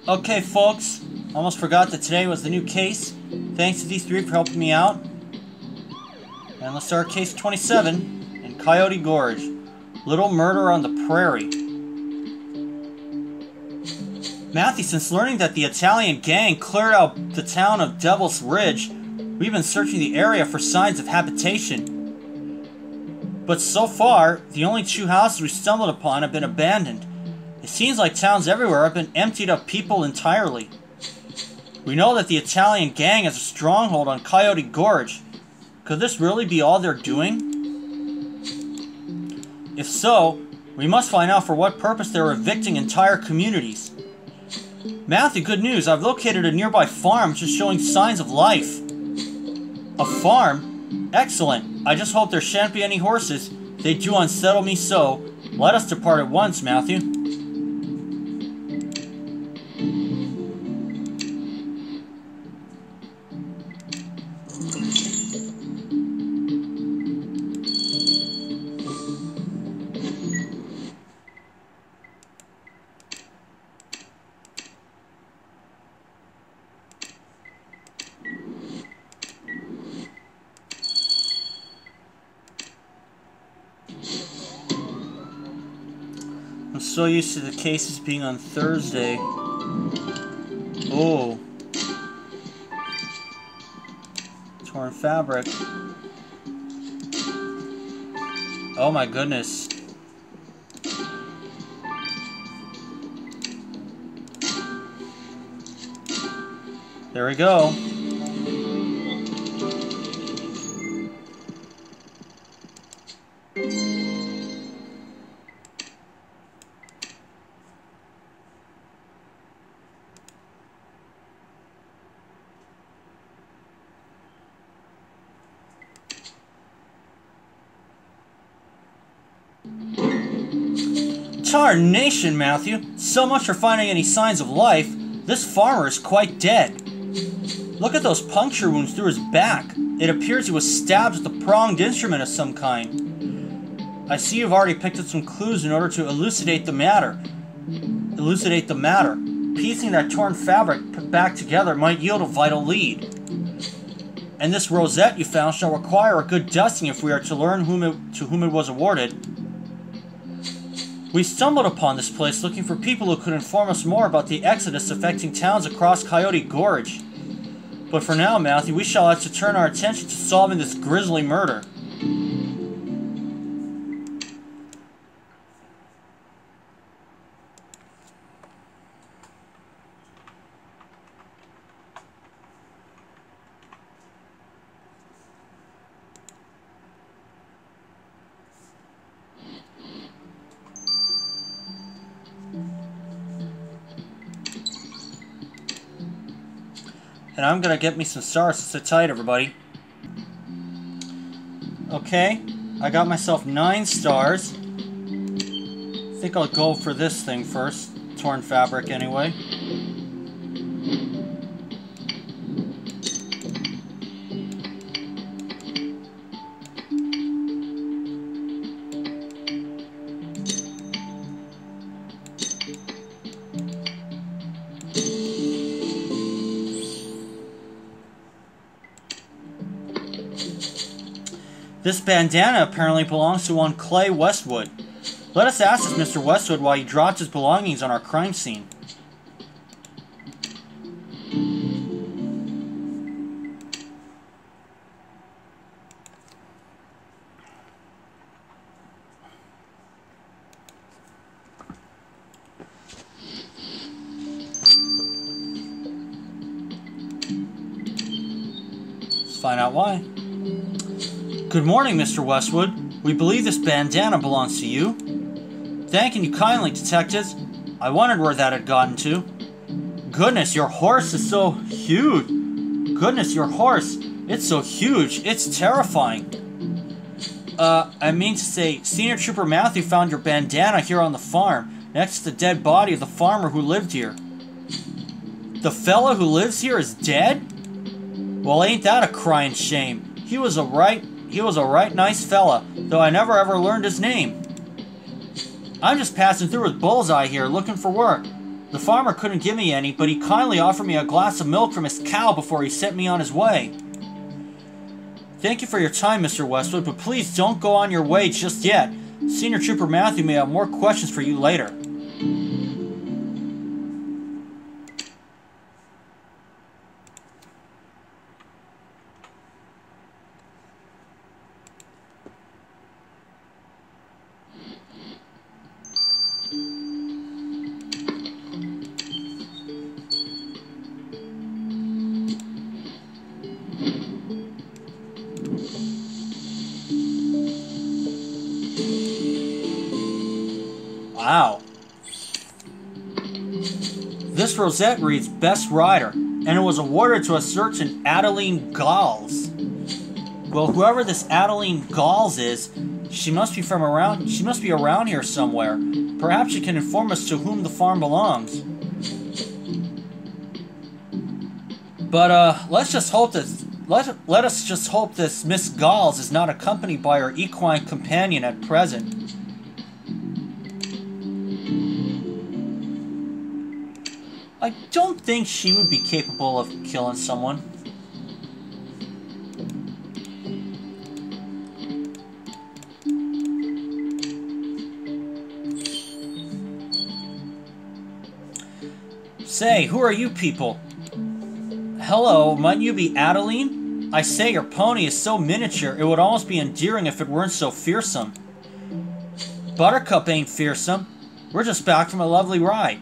Okay, folks. Almost forgot that today was the new case. Thanks to these three for helping me out. And let's start case 27 in Coyote Gorge. Little Murder on the Prairie. Matthew, since learning that the Italian gang cleared out the town of Devil's Ridge, we've been searching the area for signs of habitation. But so far, the only two houses we stumbled upon have been abandoned. It seems like towns everywhere have been emptied of people entirely. We know that the Italian gang has a stronghold on Coyote Gorge. Could this really be all they're doing? If so, we must find out for what purpose they're evicting entire communities. Matthew, good news. I've located a nearby farm which is showing signs of life. A farm? Excellent. I just hope there shan't be any horses. They do unsettle me so. Let us depart at once, Matthew. I'm so used to the cases being on Thursday. Oh. Torn fabric. Oh my goodness. There we go. Tarnation, Matthew! So much for finding any signs of life. This farmer is quite dead. Look at those puncture wounds through his back. It appears he was stabbed with a pronged instrument of some kind. I see you've already picked up some clues in order to elucidate the matter. Piecing that torn fabric back together might yield a vital lead. And this rosette you found shall require a good dusting if we are to learn to whom it was awarded. We stumbled upon this place looking for people who could inform us more about the exodus affecting towns across Coyote Gorge. But for now, Matthew, we shall have to turn our attention to solving this grisly murder. And I'm gonna get me some stars to sit tight, everybody. Okay, I got myself 9 stars. I think I'll go for this thing first. Torn fabric, anyway. This bandana apparently belongs to one Clay Westwood. Let us ask this Mr. Westwood why he dropped his belongings on our crime scene. Let's find out why. Good morning, Mr. Westwood. We believe this bandana belongs to you. Thanking you kindly, detectives. I wondered where that had gotten to. Goodness, your horse is so huge. Goodness, your horse. It's so huge. It's terrifying. I mean to say, Senior Trooper Matthew found your bandana here on the farm, next to the dead body of the farmer who lived here. The fella who lives here is dead? Well, ain't that a crying shame. He was a right nice fella, though I never ever learned his name. I'm just passing through with Bullseye here, looking for work. The farmer couldn't give me any, but he kindly offered me a glass of milk from his cow before he sent me on his way. Thank you for your time, Mr. Westwood, but please don't go on your way just yet. Senior Trooper Matthew may have more questions for you later. Wow. This rosette reads Best Rider, and it was awarded to a certain Adeline Galls. Well, whoever this Adeline Galls is, she must be around here somewhere. Perhaps she can inform us to whom the farm belongs. But let's just hope that let us just hope this Miss Galls is not accompanied by her equine companion at present. I don't think she would be capable of killing someone. Say, who are you people? Hello, might you be Adeline? I say, your pony is so miniature, it would almost be endearing if it weren't so fearsome. Buttercup ain't fearsome. We're just back from a lovely ride.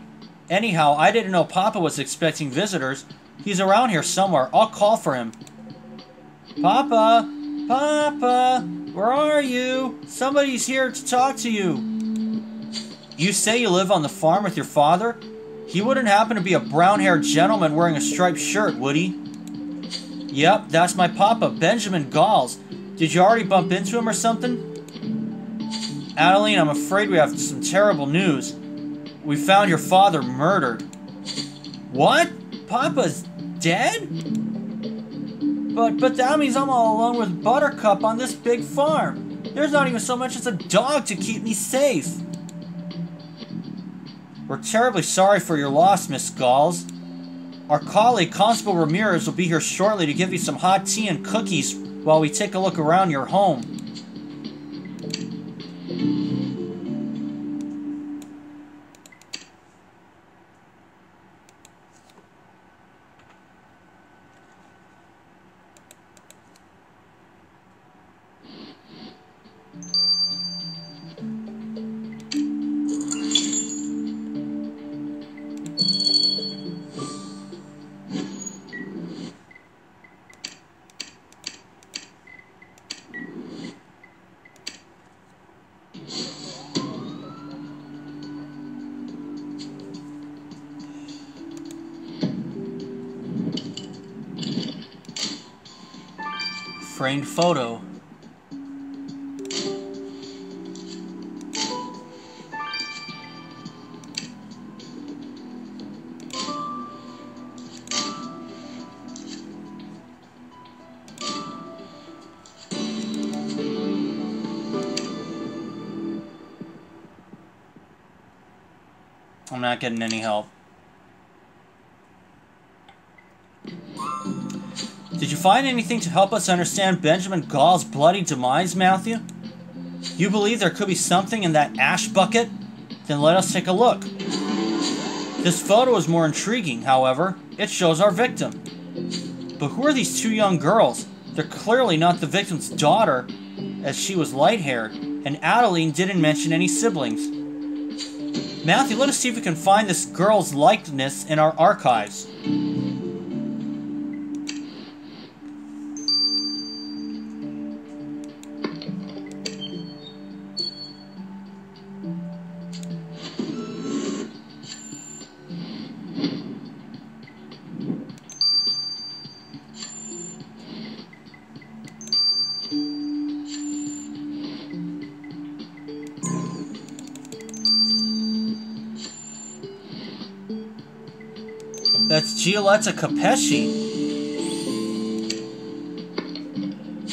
Anyhow, I didn't know Papa was expecting visitors. He's around here somewhere. I'll call for him. Papa! Papa! Where are you? Somebody's here to talk to you. You say you live on the farm with your father? He wouldn't happen to be a brown-haired gentleman wearing a striped shirt, would he? Yep, that's my papa, Benjamin Galls. Did you already bump into him or something? Adeline, I'm afraid we have some terrible news. We found your father murdered. What? Papa's dead? But that means I'm all alone with Buttercup on this big farm. There's not even so much as a dog to keep me safe. We're terribly sorry for your loss, Miss Galls. Our colleague, Constable Ramirez, will be here shortly to give you some hot tea and cookies while we take a look around your home. Framed photo. I'm not getting any help. Did you find anything to help us understand Benjamin Gall's bloody demise, Matthew? You believe there could be something in that ash bucket? Then let us take a look. This photo is more intriguing, however. It shows our victim. But who are these two young girls? They're clearly not the victim's daughter, as she was light-haired, and Adeline didn't mention any siblings. Matthew, let us see if we can find this girl's likeness in our archives. That's Giulietta Capesci.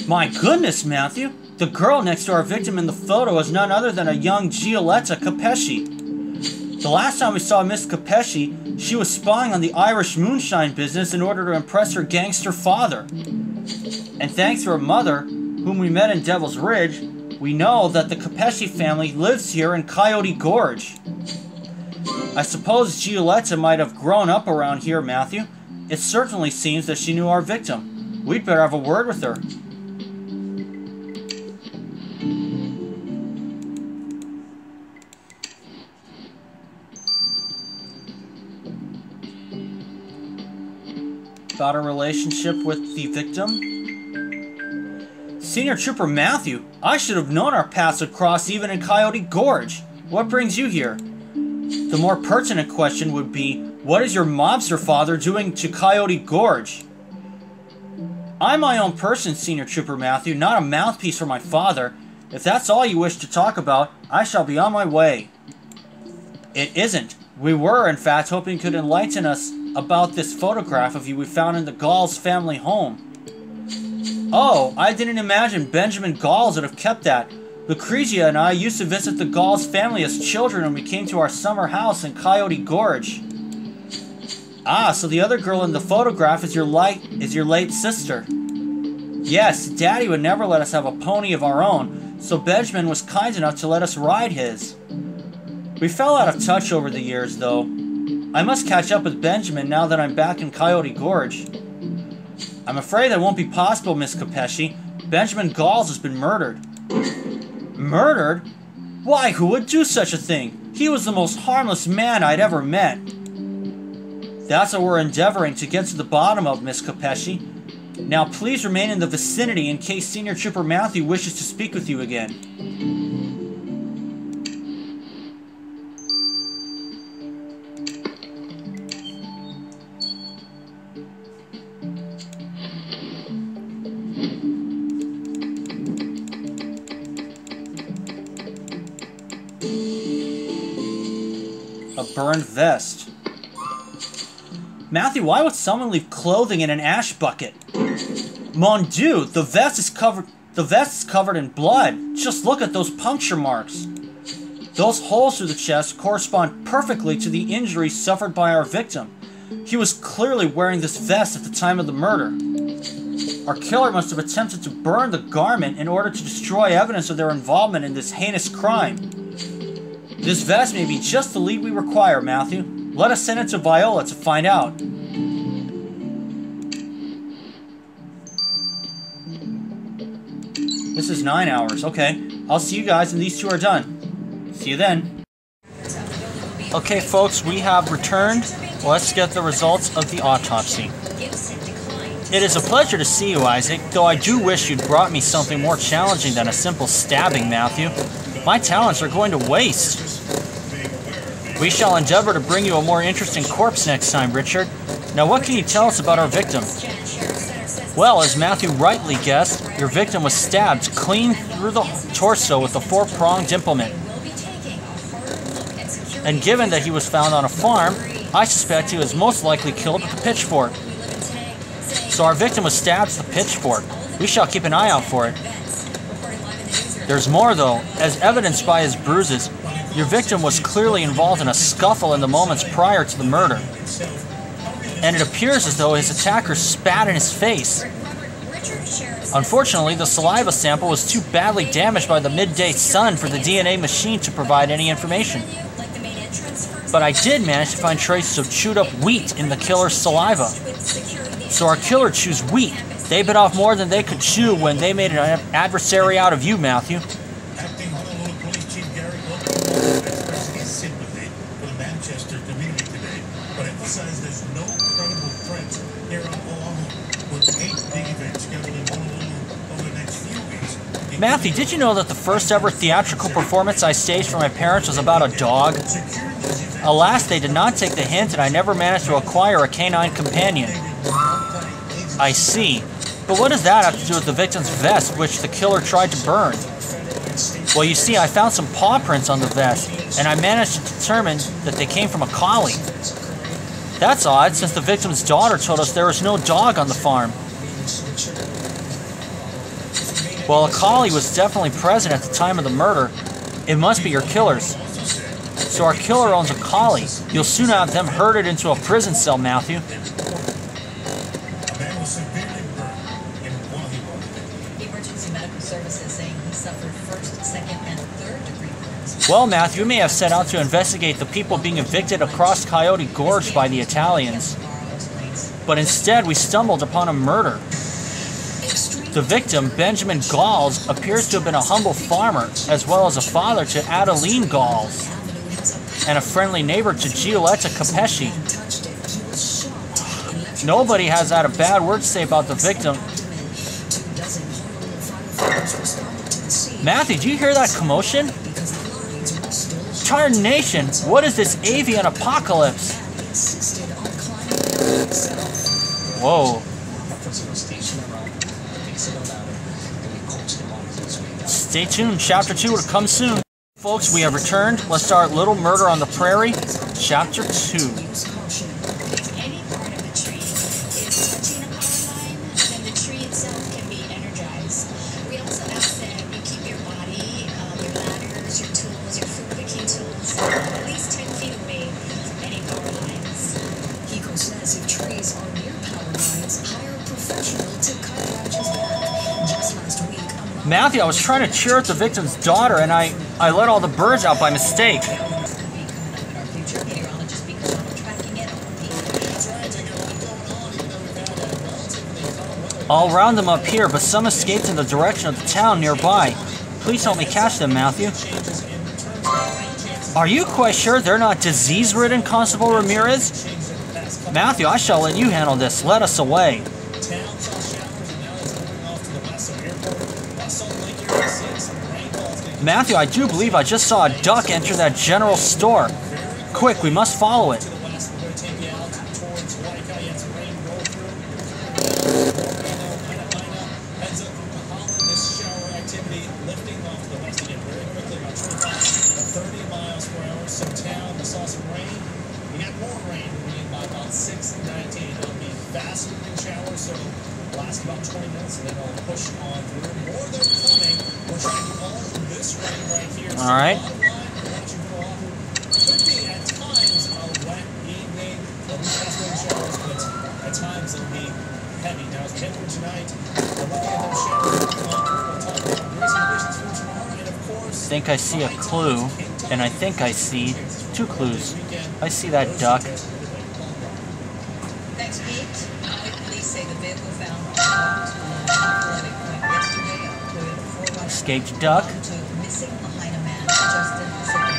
My goodness, Matthew! The girl next to our victim in the photo is none other than a young Giulietta Capesci. The last time we saw Miss Capesci, she was spying on the Irish moonshine business in order to impress her gangster father. And thanks to her mother, whom we met in Devil's Ridge, we know that the Capesci family lives here in Coyote Gorge. I suppose Giulietta might have grown up around here, Matthew. It certainly seems that she knew our victim. We'd better have a word with her. About her relationship with the victim? Senior Trooper Matthew, I should have known our paths would cross even in Coyote Gorge. What brings you here? The more pertinent question would be, what is your mobster father doing to Coyote Gorge? I'm my own person, Senior Trooper Matthew, not a mouthpiece for my father. If that's all you wish to talk about, I shall be on my way. It isn't. We were, in fact, hoping you could enlighten us about this photograph of you we found in the Galls family home. Oh, I didn't imagine Benjamin Galls would have kept that. Lucrezia and I used to visit the Galls family as children when we came to our summer house in Coyote Gorge. Ah, so the other girl in the photograph is your late sister. Yes, Daddy would never let us have a pony of our own, so Benjamin was kind enough to let us ride his. We fell out of touch over the years, though. I must catch up with Benjamin now that I'm back in Coyote Gorge. I'm afraid that won't be possible, Miss Capesci. Benjamin Galls has been murdered. Murdered? Why, who would do such a thing? He was the most harmless man I'd ever met. That's what we're endeavoring to get to the bottom of, Miss Capesci. Now please remain in the vicinity in case Senior Trooper Matthew wishes to speak with you again. A burned vest. Matthew, why would someone leave clothing in an ash bucket? Mon Dieu, the vest is covered in blood. Just look at those puncture marks. Those holes through the chest correspond perfectly to the injuries suffered by our victim. He was clearly wearing this vest at the time of the murder. Our killer must have attempted to burn the garment in order to destroy evidence of their involvement in this heinous crime. This vest may be just the lead we require, Matthew. Let us send it to Viola to find out. This is 9 hours. Okay. I'll see you guys when these two are done. See you then. Okay, folks, we have returned. Let's get the results of the autopsy. It is a pleasure to see you, Isaac, though I do wish you'd brought me something more challenging than a simple stabbing, Matthew. My talents are going to waste. We shall endeavor to bring you a more interesting corpse next time, Richard. Now, what can you tell us about our victim? Well, as Matthew rightly guessed, your victim was stabbed clean through the torso with a four-pronged implement. And given that he was found on a farm, I suspect he was most likely killed with a pitchfork. So our victim was stabbed with a pitchfork. We shall keep an eye out for it. There's more, though. As evidenced by his bruises, your victim was clearly involved in a scuffle in the moments prior to the murder. And it appears as though his attacker spat in his face. Unfortunately, the saliva sample was too badly damaged by the midday sun for the DNA machine to provide any information. But I did manage to find traces of chewed up wheat in the killer's saliva. So our killer chews wheat. They bit off more than they could chew when they made an adversary out of you, Matthew. Acting Honolulu Police Chief Gary Logan expressing his sympathy for the Manchester community today, but emphasized there's no credible threats here on Oahu, with 8 big events scheduled in Honolulu over the next few weeks. Matthew, did you know that the first ever theatrical performance I staged for my parents was about a dog? Alas, they did not take the hint, and I never managed to acquire a canine companion. I see. But what does that have to do with the victim's vest, which the killer tried to burn? Well, you see, I found some paw prints on the vest, and I managed to determine that they came from a collie. That's odd, since the victim's daughter told us there was no dog on the farm. Well, a collie was definitely present at the time of the murder. It must be your killer's. So our killer owns a collie. You'll soon have them herded into a prison cell, Matthew. A man was severely burned in Guatemala. Emergency medical services saying he suffered first, second, and third degree burns. Well, Matthew, we may have set out to investigate the people being evicted across Coyote Gorge by the Italians. But instead, we stumbled upon a murder. The victim, Benjamin Galls, appears to have been a humble farmer, as well as a father to Adeline Galls, and a friendly neighbor to Giulietta Capesci. Nobody has had a bad word to say about the victim. Matthew, do you hear that commotion? Tarnation! What is this avian apocalypse? Whoa. Stay tuned, Chapter 2 will come soon. Folks, we have returned. Let's start Little Murder on the Prairie, Chapter 2. If any part of a tree is touching a power line, then the tree itself can be energized. We also ask that you keep your body, your ladders, your tools, your food picking tools, at least 10 feet away from any power lines. Hiko says if trees are near power lines, hire a professional to cut branches back. Just last week, Matthew, I was trying to cheer at the victim's daughter, and I let all the birds out by mistake. I'll round them up here, but some escaped in the direction of the town nearby. Please help me catch them, Matthew. Are you quite sure they're not disease-ridden, Constable Ramirez? Matthew, I shall let you handle this. Let us away. Matthew, I do believe I just saw a duck enter that general store. Quick, we must follow it. Last about 20 minutes and then I'll push on through. More than coming. We're trying to do all this rain right here. All right. Could be at times a wet evening. There'll be fast rain showers, but at times it'll be heavy. Now, as we head through tonight, we're looking at those showers coming on through. We'll talk about grazing conditions for tomorrow, and of course, I think I see a clue, and I think I see two clues. I see that duck. Thanks, Pete. Police say the vehicle found athletic point yesterday, a Toyota 4x4 Escaped duck. to missing Lahaina man, Justin Pacific.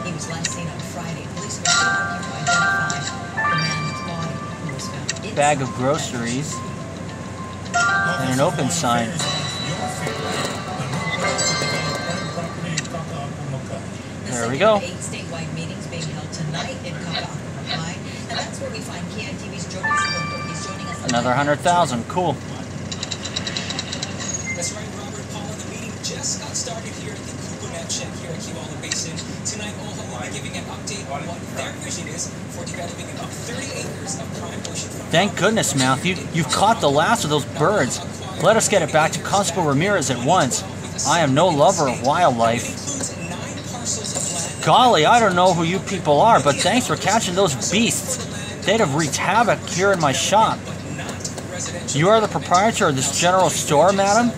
He was last seen on Friday. Police were still working to identify the man's body who was found inside Bag of groceries. And an open sign. There we go. 8 statewide meetings being held tonight in Kaka'ako, and that's where we find KITV's Jordan Segundo. He's joining us. Another 100,000. Cool. That's right, Robert. Paula, the meeting just got started here at the Kukunet Check here at Kiwala Basin. Tonight, OHA will be giving an update on what their vision is for developing about 30 acres of prime oceanfront. Thank goodness, Matthew. You've caught the last of those birds. Let us get it back to Constable Ramirez at once. I am no lover of wildlife. Golly, I don't know who you people are, but thanks for catching those beasts. They'd have wreaked havoc here in my shop. You are the proprietor of this general store, madam?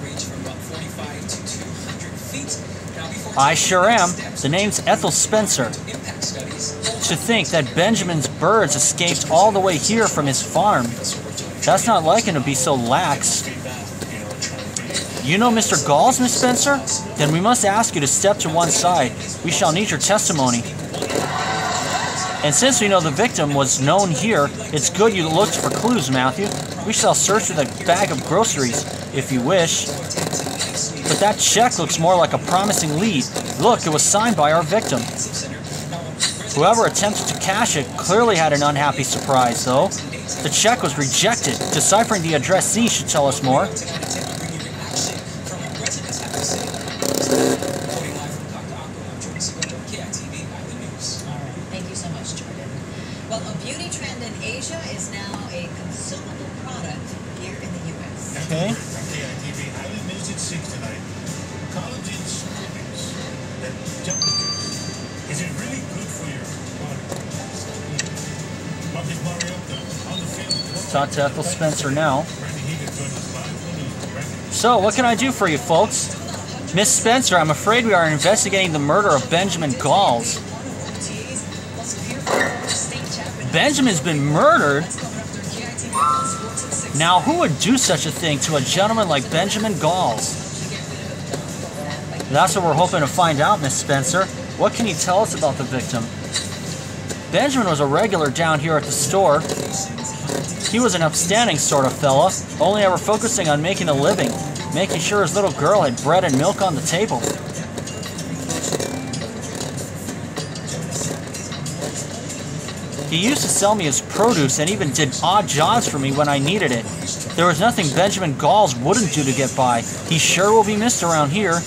I sure am. The name's Ethel Spencer. To think that Benjamin's birds escaped all the way here from his farm. That's not like him to be so lax. You know Mr. Galls, Miss Spencer? Then we must ask you to step to one side. We shall need your testimony. And since we know the victim was known here, it's good you looked for clues, Matthew. We shall search for the bag of groceries, if you wish. But that check looks more like a promising lead. Look, it was signed by our victim. Whoever attempted to cash it clearly had an unhappy surprise, though. The check was rejected. Deciphering the addressee should tell us more. Thank you so much, Jordan. Well, a beauty trend in Asia is now a consumable product here in the U.S. Okay. KITV Island News at 6 tonight. Collagen smoothies that temperatures. Is it really good talk to Ethel Spencer now. So, what can I do for you, folks? Miss Spencer, I'm afraid we are investigating the murder of Benjamin Galls. Benjamin's been murdered? Now, who would do such a thing to a gentleman like Benjamin Galls? That's what we're hoping to find out, Miss Spencer. What can you tell us about the victim? Benjamin was a regular down here at the store. He was an upstanding sort of fella, only ever focusing on making a living, making sure his little girl had bread and milk on the table. He used to sell me his produce and even did odd jobs for me when I needed it. There was nothing Benjamin Galls wouldn't do to get by. He sure will be missed around here.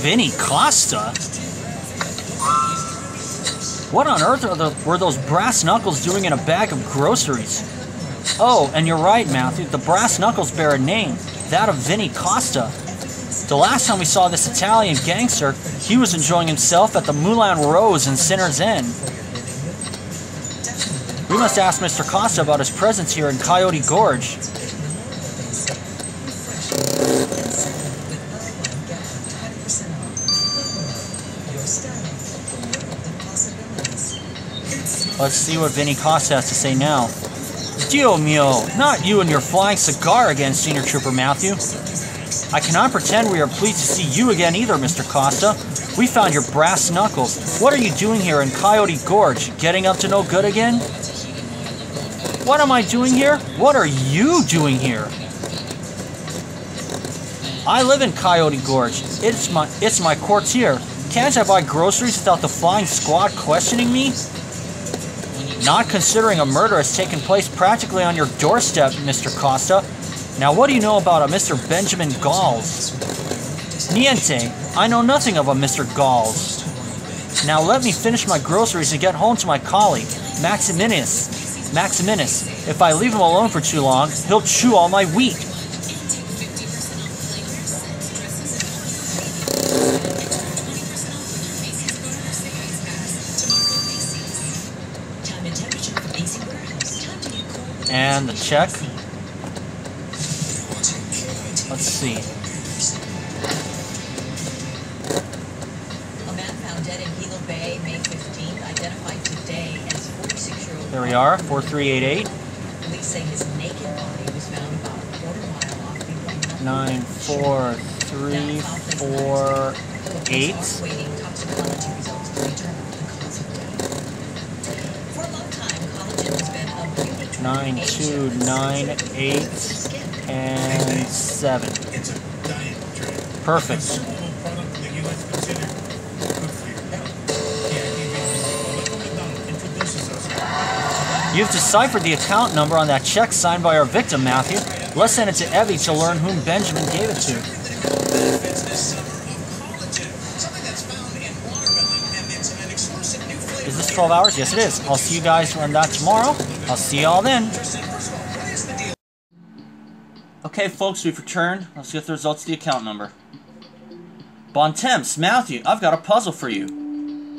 Vinny Costa? What on earth were those brass knuckles doing in a bag of groceries? Oh, and you're right, Matthew. The brass knuckles bear a name, that of Vinny Costa. The last time we saw this Italian gangster, he was enjoying himself at the Moulin Rose in Sinner's Inn. We must ask Mr. Costa about his presence here in Coyote Gorge. Let's see what Vinny Costa has to say now. Dio mio, not you and your flying cigar again, Senior Trooper Matthew. I cannot pretend we are pleased to see you again either, Mr. Costa. We found your brass knuckles. What are you doing here in Coyote Gorge? Getting up to no good again? What am I doing here? What are you doing here? I live in Coyote Gorge. It's my quartier. Can't I buy groceries without the flying squad questioning me? Not considering a murder has taken place practically on your doorstep, Mr. Costa. Now, what do you know about a Mr. Benjamin Galls? Niente. I know nothing of a Mr. Galls. Now, let me finish my groceries and get home to my colleague, Maximinus. If I leave him alone for too long, he'll chew all my wheat. And the check. Let's see. A man found dead in Hilo Bay, May 15th, identified today as 46-year-old. There we are, 4388. Police say his naked body was found about a quarter mile off the 94348. Waiting toxicology results to determine the cause of death. For a long time, collagen has been a beauty 9298 and 7. It's a diet drink. Perfect. A consumable product that you like to consider good for your health. McDonald introduces us. You've deciphered the account number on that check signed by our victim, Matthew. Let's send it to Evie to learn whom Benjamin gave it to. Is this 12 hours? Yes, it is. I'll see you guys on that tomorrow. I'll see you all then. Okay, folks, we've returned. Let's get the results of the account number. Bontemps, Matthew, I've got a puzzle for you.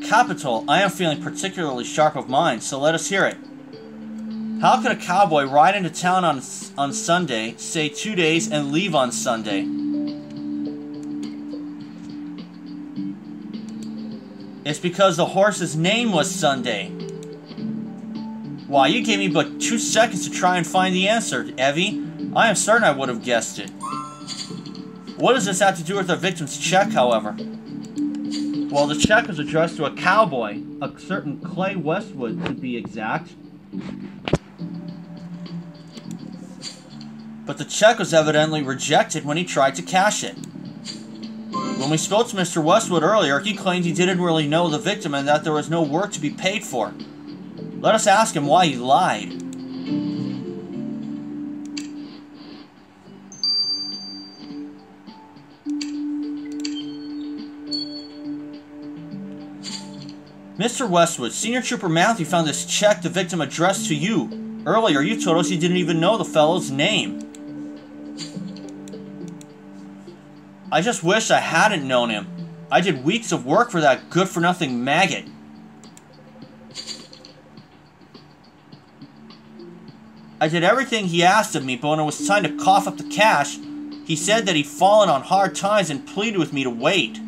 Capital, I am feeling particularly sharp of mind, so let us hear it. How could a cowboy ride into town on Sunday, stay 2 days, and leave on Sunday? It's because the horse's name was Sunday. Why, you gave me but 2 seconds to try and find the answer, Evie. I am certain I would have guessed it. What does this have to do with the victim's check, however? Well, the check was addressed to a cowboy, a certain Clay Westwood to be exact. But the check was evidently rejected when he tried to cash it. When we spoke to Mr. Westwood earlier, he claimed he didn't really know the victim and that there was no work to be paid for. Let us ask him why he lied. Mr. Westwood, Senior Trooper Matthew found this check the victim addressed to you. Earlier, you told us you didn't even know the fellow's name. I just wish I hadn't known him. I did weeks of work for that good-for-nothing maggot. I did everything he asked of me, but when it was time to cough up the cash, he said that he'd fallen on hard times and pleaded with me to wait.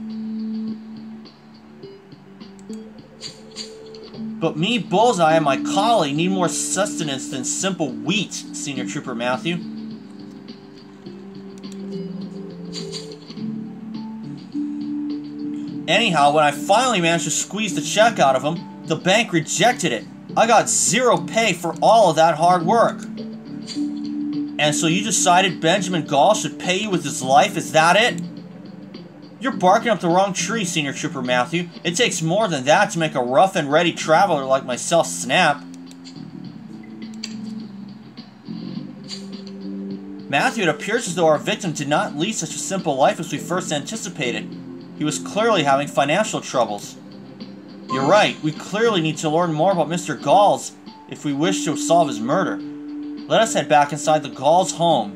But me, Bullseye, and my collie need more sustenance than simple wheat, Senior Trooper Matthew. Anyhow, when I finally managed to squeeze the check out of him, the bank rejected it. I got zero pay for all of that hard work. And so you decided Benjamin Gall should pay you with his life? Is that it? You're barking up the wrong tree, Senior Trooper Matthew. It takes more than that to make a rough and ready traveler like myself snap. Matthew, it appears as though our victim did not lead such a simple life as we first anticipated. He was clearly having financial troubles. You're right, we clearly need to learn more about Mr. Gall's if we wish to solve his murder. Let us head back inside the Gall's home.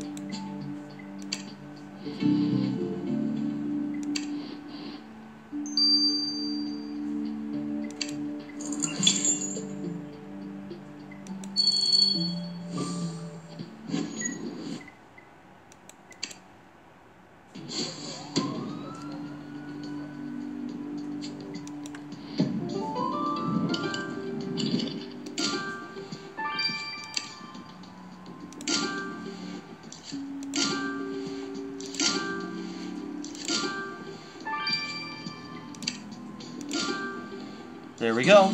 There we go.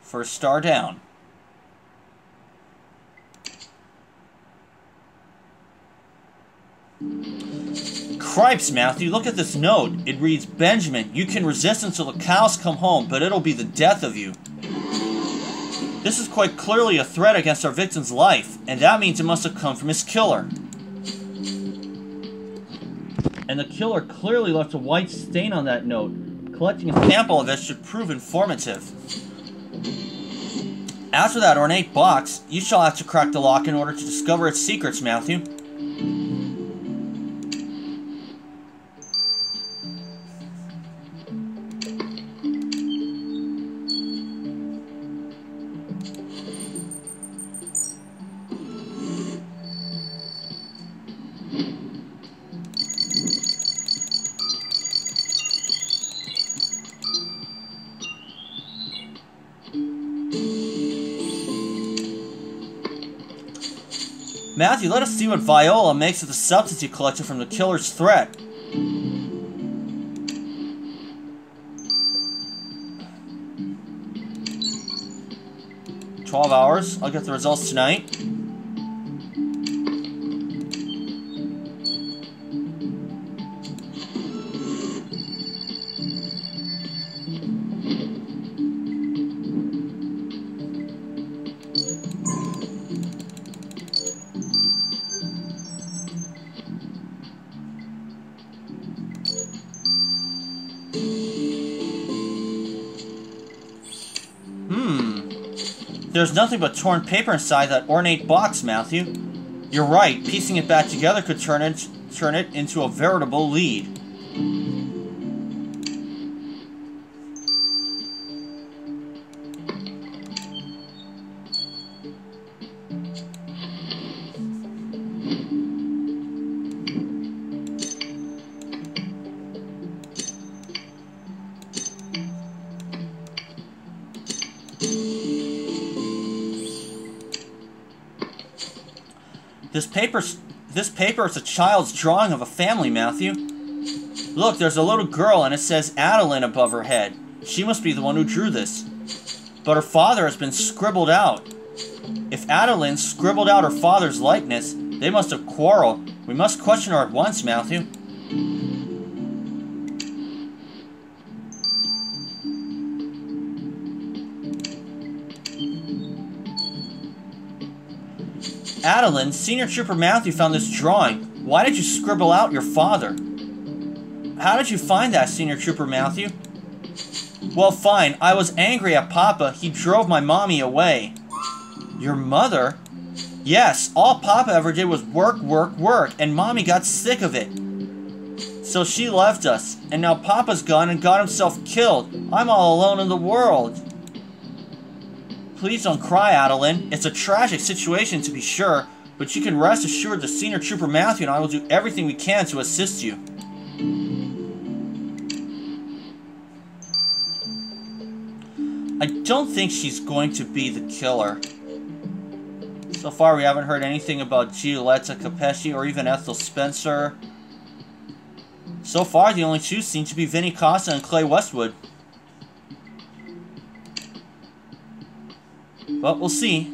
First star down. Cripes, Matthew, look at this note. It reads, Benjamin, you can resist until the cows come home, but it'll be the death of you. This is quite clearly a threat against our victim's life, and that means it must have come from his killer. And the killer clearly left a white stain on that note. Collecting a sample of it should prove informative. As for that ornate box, you shall have to crack the lock in order to discover its secrets, Matthew. Matthew, let us see what Viola makes of the substance you collected from the killer's threat. 12 hours. I'll get the results tonight. There's nothing but torn paper inside that ornate box, Matthew. You're right, piecing it back together could turn it into a veritable lead. This paper is a child's drawing of a family, Matthew. Look, there's a little girl and it says Adeline above her head. She must be the one who drew this. But her father has been scribbled out. If Adeline scribbled out her father's likeness, they must have quarreled. We must question her at once, Matthew. Adeline, Senior Trooper Matthew found this drawing. Why did you scribble out your father? How did you find that, Senior Trooper Matthew? Well, fine. I was angry at Papa. He drove my mommy away. Your mother? Yes, all Papa ever did was work, work, work, and Mommy got sick of it. So she left us, and now Papa's gone and got himself killed. I'm all alone in the world. Please don't cry, Adeline. It's a tragic situation to be sure, but you can rest assured that Senior Trooper Matthew and I will do everything we can to assist you. I don't think she's going to be the killer. So far, we haven't heard anything about Giulietta Capesci or even Ethel Spencer. So far, the only two seem to be Vinnie Costa and Clay Westwood. But we'll see.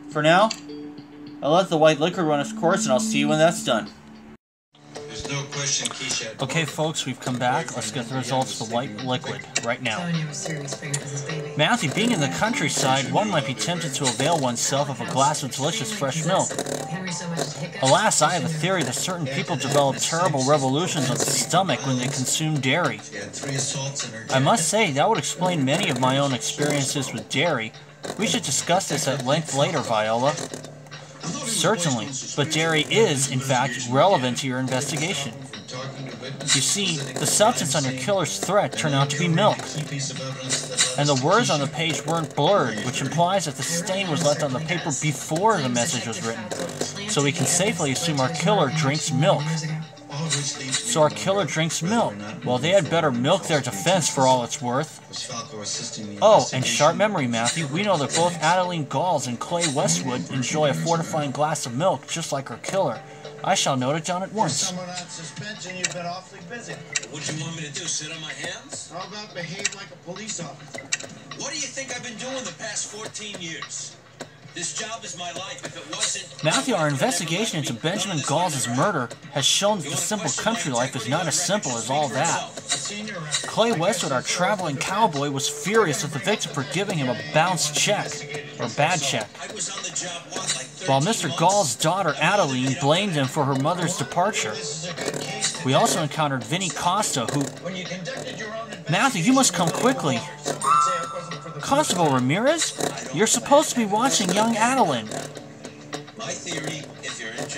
For now, I'll let the white liquor run its course, and I'll see you when that's done. There's no question Keisha... Okay, folks, we've come back. Let's get the results of the white liquid right now. Matthew, being in the countryside, one might be tempted to avail oneself of a glass of delicious fresh milk. Alas, I have a theory that certain people develop terrible revolutions of the stomach when they consume dairy. I must say, that would explain many of my own experiences with dairy. We should discuss this at length later, Viola. Certainly, but dairy is, in fact, relevant to your investigation. You see, the substance on your killer's threat turned out to be milk. And the words on the page weren't blurred, which implies that the stain was left on the paper before the message was written. So we can safely assume our killer drinks milk. So our killer drinks milk. Well, they had better milk their defense for all it's worth. Oh, and sharp memory, Matthew. We know that both Adeline Galls and Clay Westwood enjoy a fortifying glass of milk, just like our killer. I shall note it down at once. Someone on suspension, you've been awfully busy. What do you want me to do, sit on my hands? How about behave like a police officer? What do you think I've been doing the past 14 years? This job is my life. If it wasn't... Matthew, our investigation into Benjamin Galls' murder has shown that the simple country life is not as simple as all that. Clay Westwood, our traveling cowboy, was furious with the victim for giving him a bounced check, or bad check. While Mr. Gall's daughter, Adeline, blamed him for her mother's departure. We also encountered Vinnie Costa, who... Matthew, you must come quickly. Constable Ramirez? You're supposed to be watching young Adeline.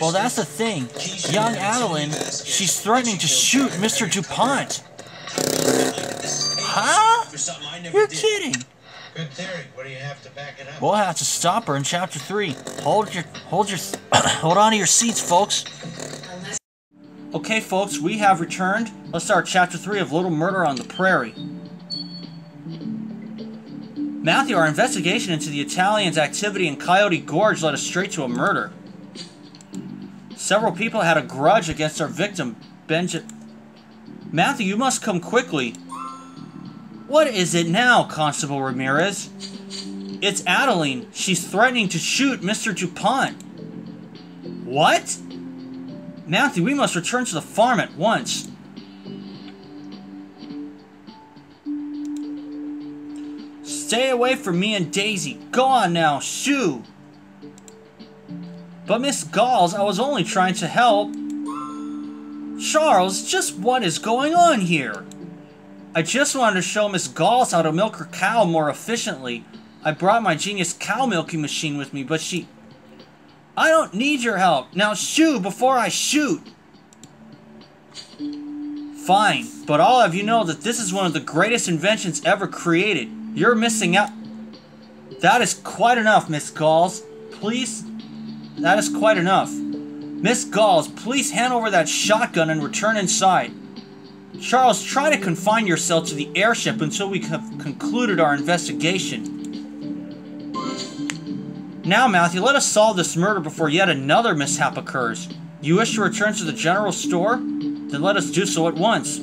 Well, that's the thing. Young Adeline, she's threatening to shoot Mr. DuPont. Huh? You're kidding. Good theory. What do you have to back it up? We'll have to stop her in Chapter 3. Hold on to your seats, folks. Okay, folks, we have returned. Let's start Chapter 3 of Little Murder on the Prairie. Matthew, our investigation into the Italians' activity in Coyote Gorge led us straight to a murder. Several people had a grudge against our victim, Matthew, you must come quickly. What is it now, Constable Ramirez? It's Adeline. She's threatening to shoot Mr. DuPont. What? Matthew, we must return to the farm at once. Stay away from me and Daisy. Go on now, shoo! But Miss Galls, I was only trying to help. Charles, just what is going on here? I just wanted to show Miss Galls how to milk her cow more efficiently. I brought my genius cow milking machine with me, but she... I don't need your help. Now shoo before I shoot. Fine, but I'll have you know that this is one of the greatest inventions ever created. You're missing out. That is quite enough, Miss Galls. Please? That is quite enough. Miss Galls, please hand over that shotgun and return inside. Charles, try to confine yourself to the airship until we have concluded our investigation. Now, Matthew, let us solve this murder before yet another mishap occurs. You wish to return to the general store? Then let us do so at once.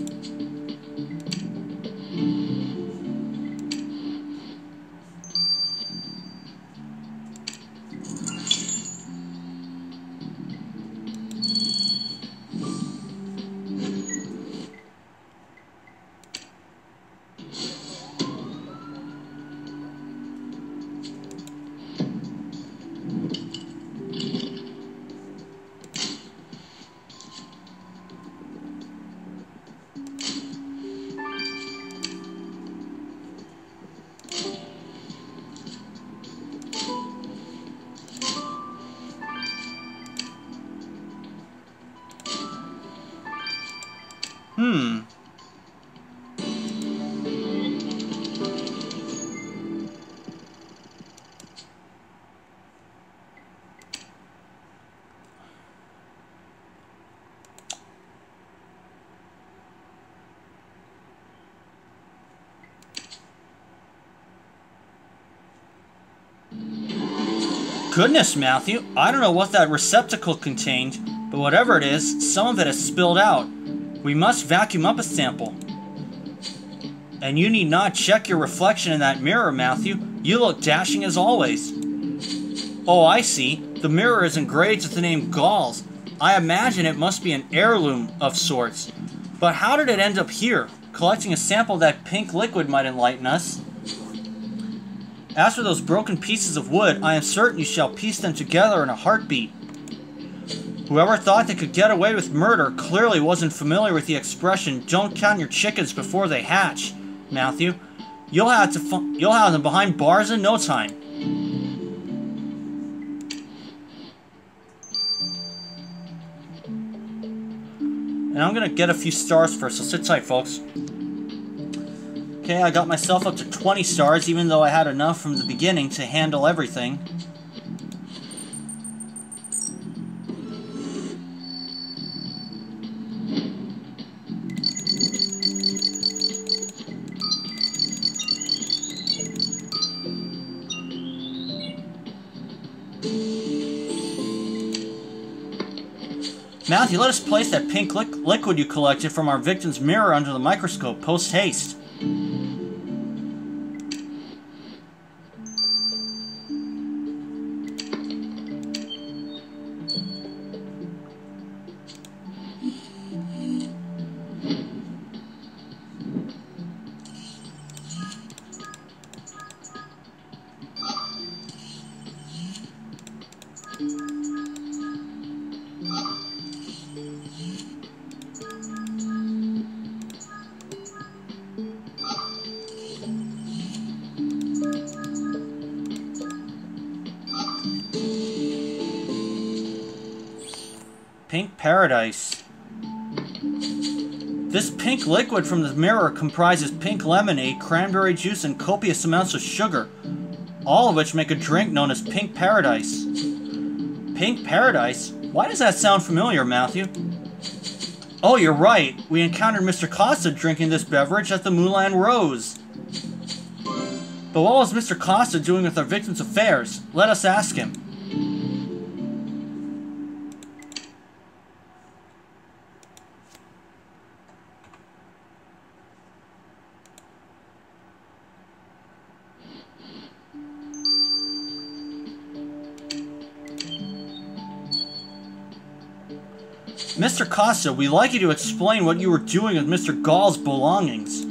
Goodness, Matthew, I don't know what that receptacle contained, but whatever it is, some of it has spilled out. We must vacuum up a sample. And you need not check your reflection in that mirror, Matthew. You look dashing as always. Oh, I see. The mirror is engraved with the name Galls. I imagine it must be an heirloom of sorts. But how did it end up here? Collecting a sample of that pink liquid might enlighten us. As for those broken pieces of wood, I am certain you shall piece them together in a heartbeat. Whoever thought they could get away with murder clearly wasn't familiar with the expression, "Don't count your chickens before they hatch," Matthew. You'll have them behind bars in no time. And I'm gonna get a few stars first, so sit tight, folks. Okay, I got myself up to 20 stars, even though I had enough from the beginning to handle everything. Matthew, let us place that pink liquid you collected from our victim's mirror under the microscope, post haste. Pink Paradise. This pink liquid from the mirror comprises pink lemonade, cranberry juice, and copious amounts of sugar, all of which make a drink known as Pink Paradise. Pink Paradise? Why does that sound familiar, Matthew? Oh, you're right. We encountered Mr. Costa drinking this beverage at the Moulin Rose. But what was Mr. Costa doing with our victim's affairs? Let us ask him. Mr. Costa, we'd like you to explain what you were doing with Mr. Gall's belongings.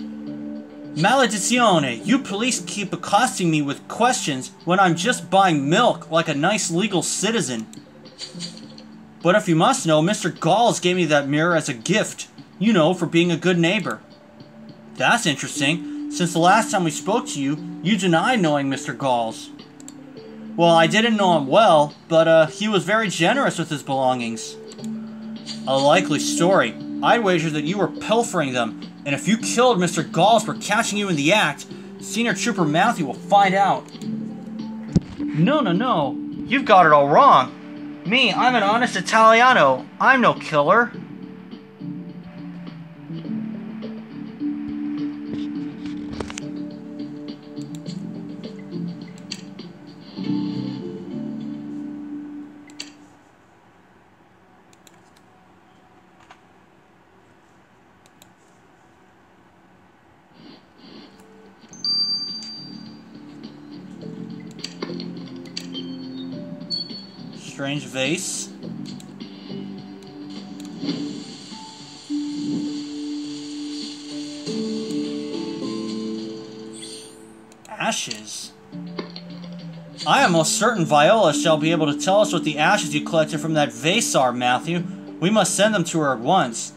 Maledizione! You police keep accosting me with questions when I'm just buying milk like a nice legal citizen. But if you must know, Mr. Galls gave me that mirror as a gift, you know, for being a good neighbor. That's interesting. Since the last time we spoke to you, you denied knowing Mr. Galls. Well, I didn't know him well, but he was very generous with his belongings. A likely story. I'd wager that you were pilfering them, and if you killed Mr. Galls for catching you in the act, Senior Trooper Matthew will find out. No. You've got it all wrong. Me, I'm an honest Italiano. I'm no killer. Strange vase. Ashes. I am most certain Viola shall be able to tell us what the ashes you collected from that vase are, Matthew. We must send them to her at once.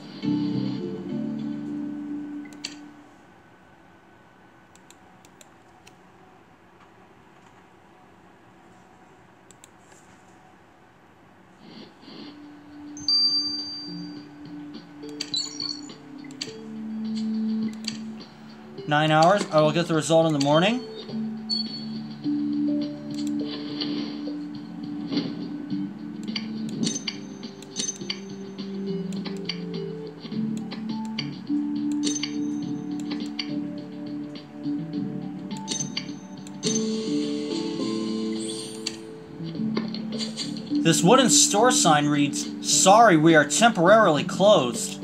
"9 hours. I will get the result in the morning." This wooden store sign reads, "Sorry, we are temporarily closed."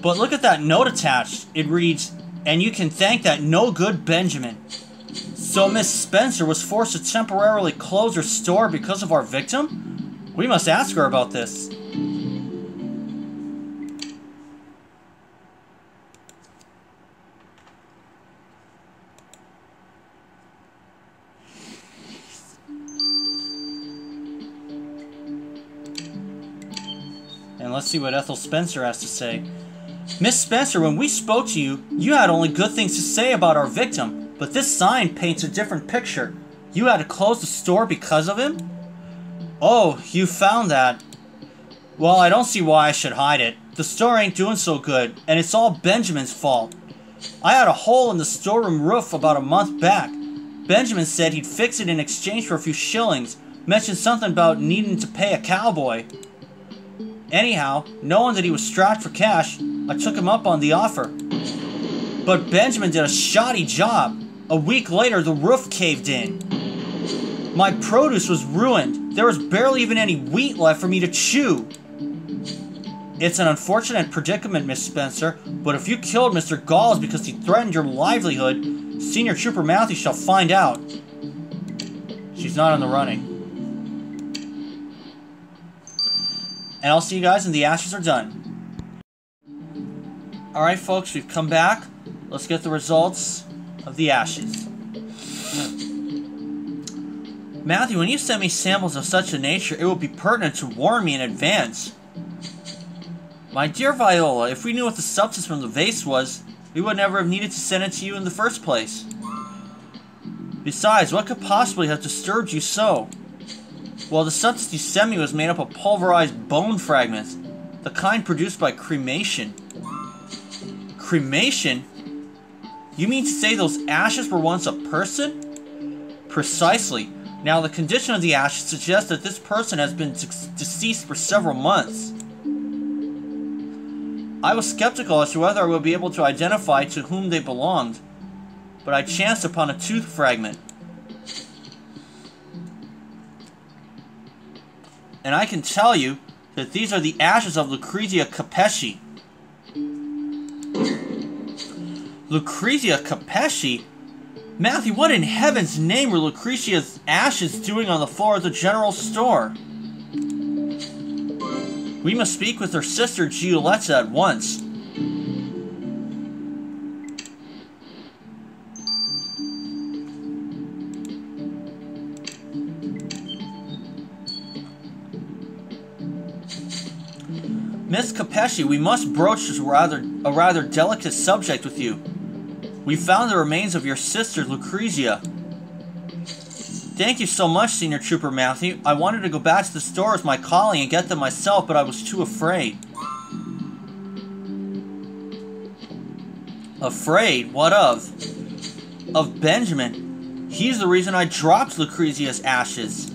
But look at that note attached. It reads, "And you can thank that no-good Benjamin." So Miss Spencer was forced to temporarily close her store because of our victim? We must ask her about this. And let's see what Ethel Spencer has to say. Miss Spencer, when we spoke to you, you had only good things to say about our victim, but this sign paints a different picture. You had to close the store because of him? Oh, you found that. Well, I don't see why I should hide it. The store ain't doing so good, and it's all Benjamin's fault. I had a hole in the storeroom roof about a month back. Benjamin said he'd fix it in exchange for a few shillings, mentioned something about needing to pay a cowboy. Anyhow, knowing that he was strapped for cash, I took him up on the offer. But Benjamin did a shoddy job. A week later, the roof caved in. My produce was ruined. There was barely even any wheat left for me to chew. It's an unfortunate predicament, Miss Spencer, but if you killed Mr. Galls because he threatened your livelihood, Senior Trooper Matthew shall find out. She's not in the running. And I'll see you guys when the ashes are done. Alright folks, we've come back. Let's get the results of the ashes. Matthew, when you send me samples of such a nature, it will be pertinent to warn me in advance. My dear Viola, if we knew what the substance from the vase was, we would never have needed to send it to you in the first place. Besides, what could possibly have disturbed you so? Well, the substance you sent me was made up of pulverized bone fragments, the kind produced by cremation. Cremation? You mean to say those ashes were once a person? Precisely. Now, the condition of the ashes suggests that this person has been deceased for several months. I was skeptical as to whether I would be able to identify to whom they belonged, but I chanced upon a tooth fragment. And I can tell you that these are the ashes of Lucrezia Capesci. Lucrezia Capesci? Matthew, what in heaven's name were Lucrezia's ashes doing on the floor of the general store? We must speak with her sister Giulietta at once. Miss Capesci, we must broach a rather delicate subject with you. We found the remains of your sister, Lucrezia. Thank you so much, Senior Trooper Matthew. I wanted to go back to the store with my collie and get them myself, but I was too afraid. Afraid? What of? Of Benjamin. He's the reason I dropped Lucrezia's ashes.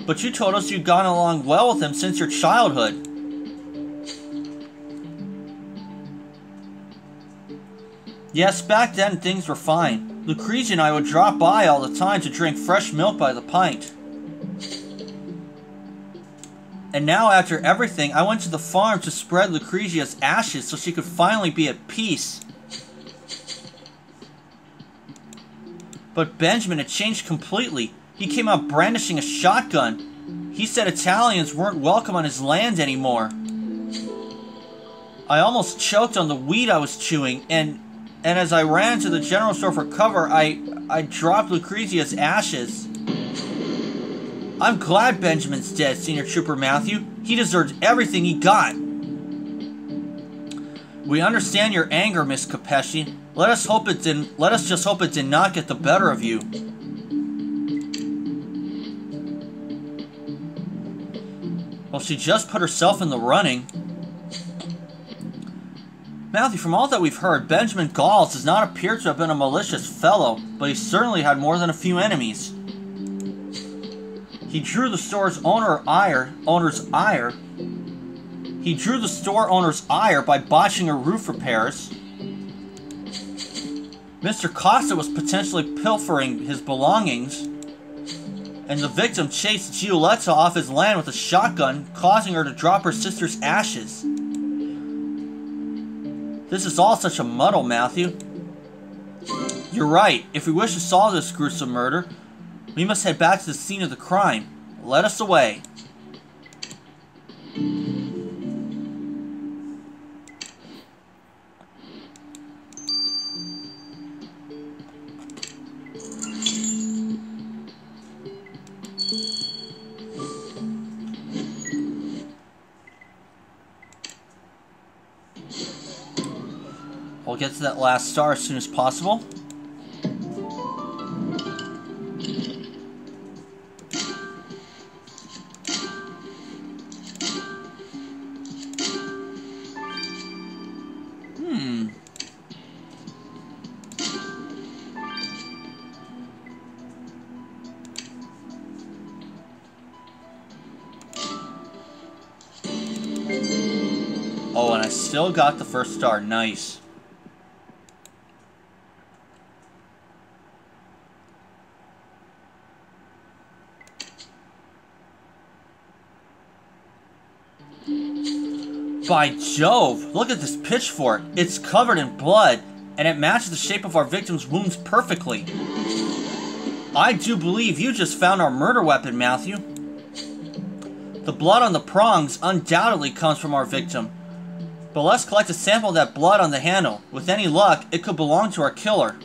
But you told us you'd gone along well with him since your childhood. Yes, back then things were fine. Lucrezia and I would drop by all the time to drink fresh milk by the pint. And now, after everything, I went to the farm to spread Lucrezia's ashes so she could finally be at peace. But Benjamin had changed completely. He came out brandishing a shotgun. He said Italians weren't welcome on his land anymore. I almost choked on the weed I was chewing, and as I ran to the general store for cover, I dropped Lucrezia's ashes. I'm glad Benjamin's dead, Senior Trooper Matthew. He deserved everything he got. We understand your anger, Miss Capesci. Let us just hope it did not get the better of you. Well, she just put herself in the running. Matthew, from all that we've heard, Benjamin Galls does not appear to have been a malicious fellow, but he certainly had more than a few enemies. He drew the store's owner's ire. He drew the store owner's ire by botching her roof repairs. Mr. Costa was potentially pilfering his belongings. and the victim chased Giulietta off his land with a shotgun, causing her to drop her sister's ashes. This is all such a muddle, Matthew. You're right. If we wish to solve this gruesome murder, we must head back to the scene of the crime. Let us away. We'll get to that last star as soon as possible. Oh, and I still got the first star. Nice. By Jove, look at this pitchfork. It's covered in blood, and it matches the shape of our victim's wounds perfectly. I do believe you just found our murder weapon, Matthew. The blood on the prongs undoubtedly comes from our victim. But let's collect a sample of that blood on the handle. With any luck, it could belong to our killer.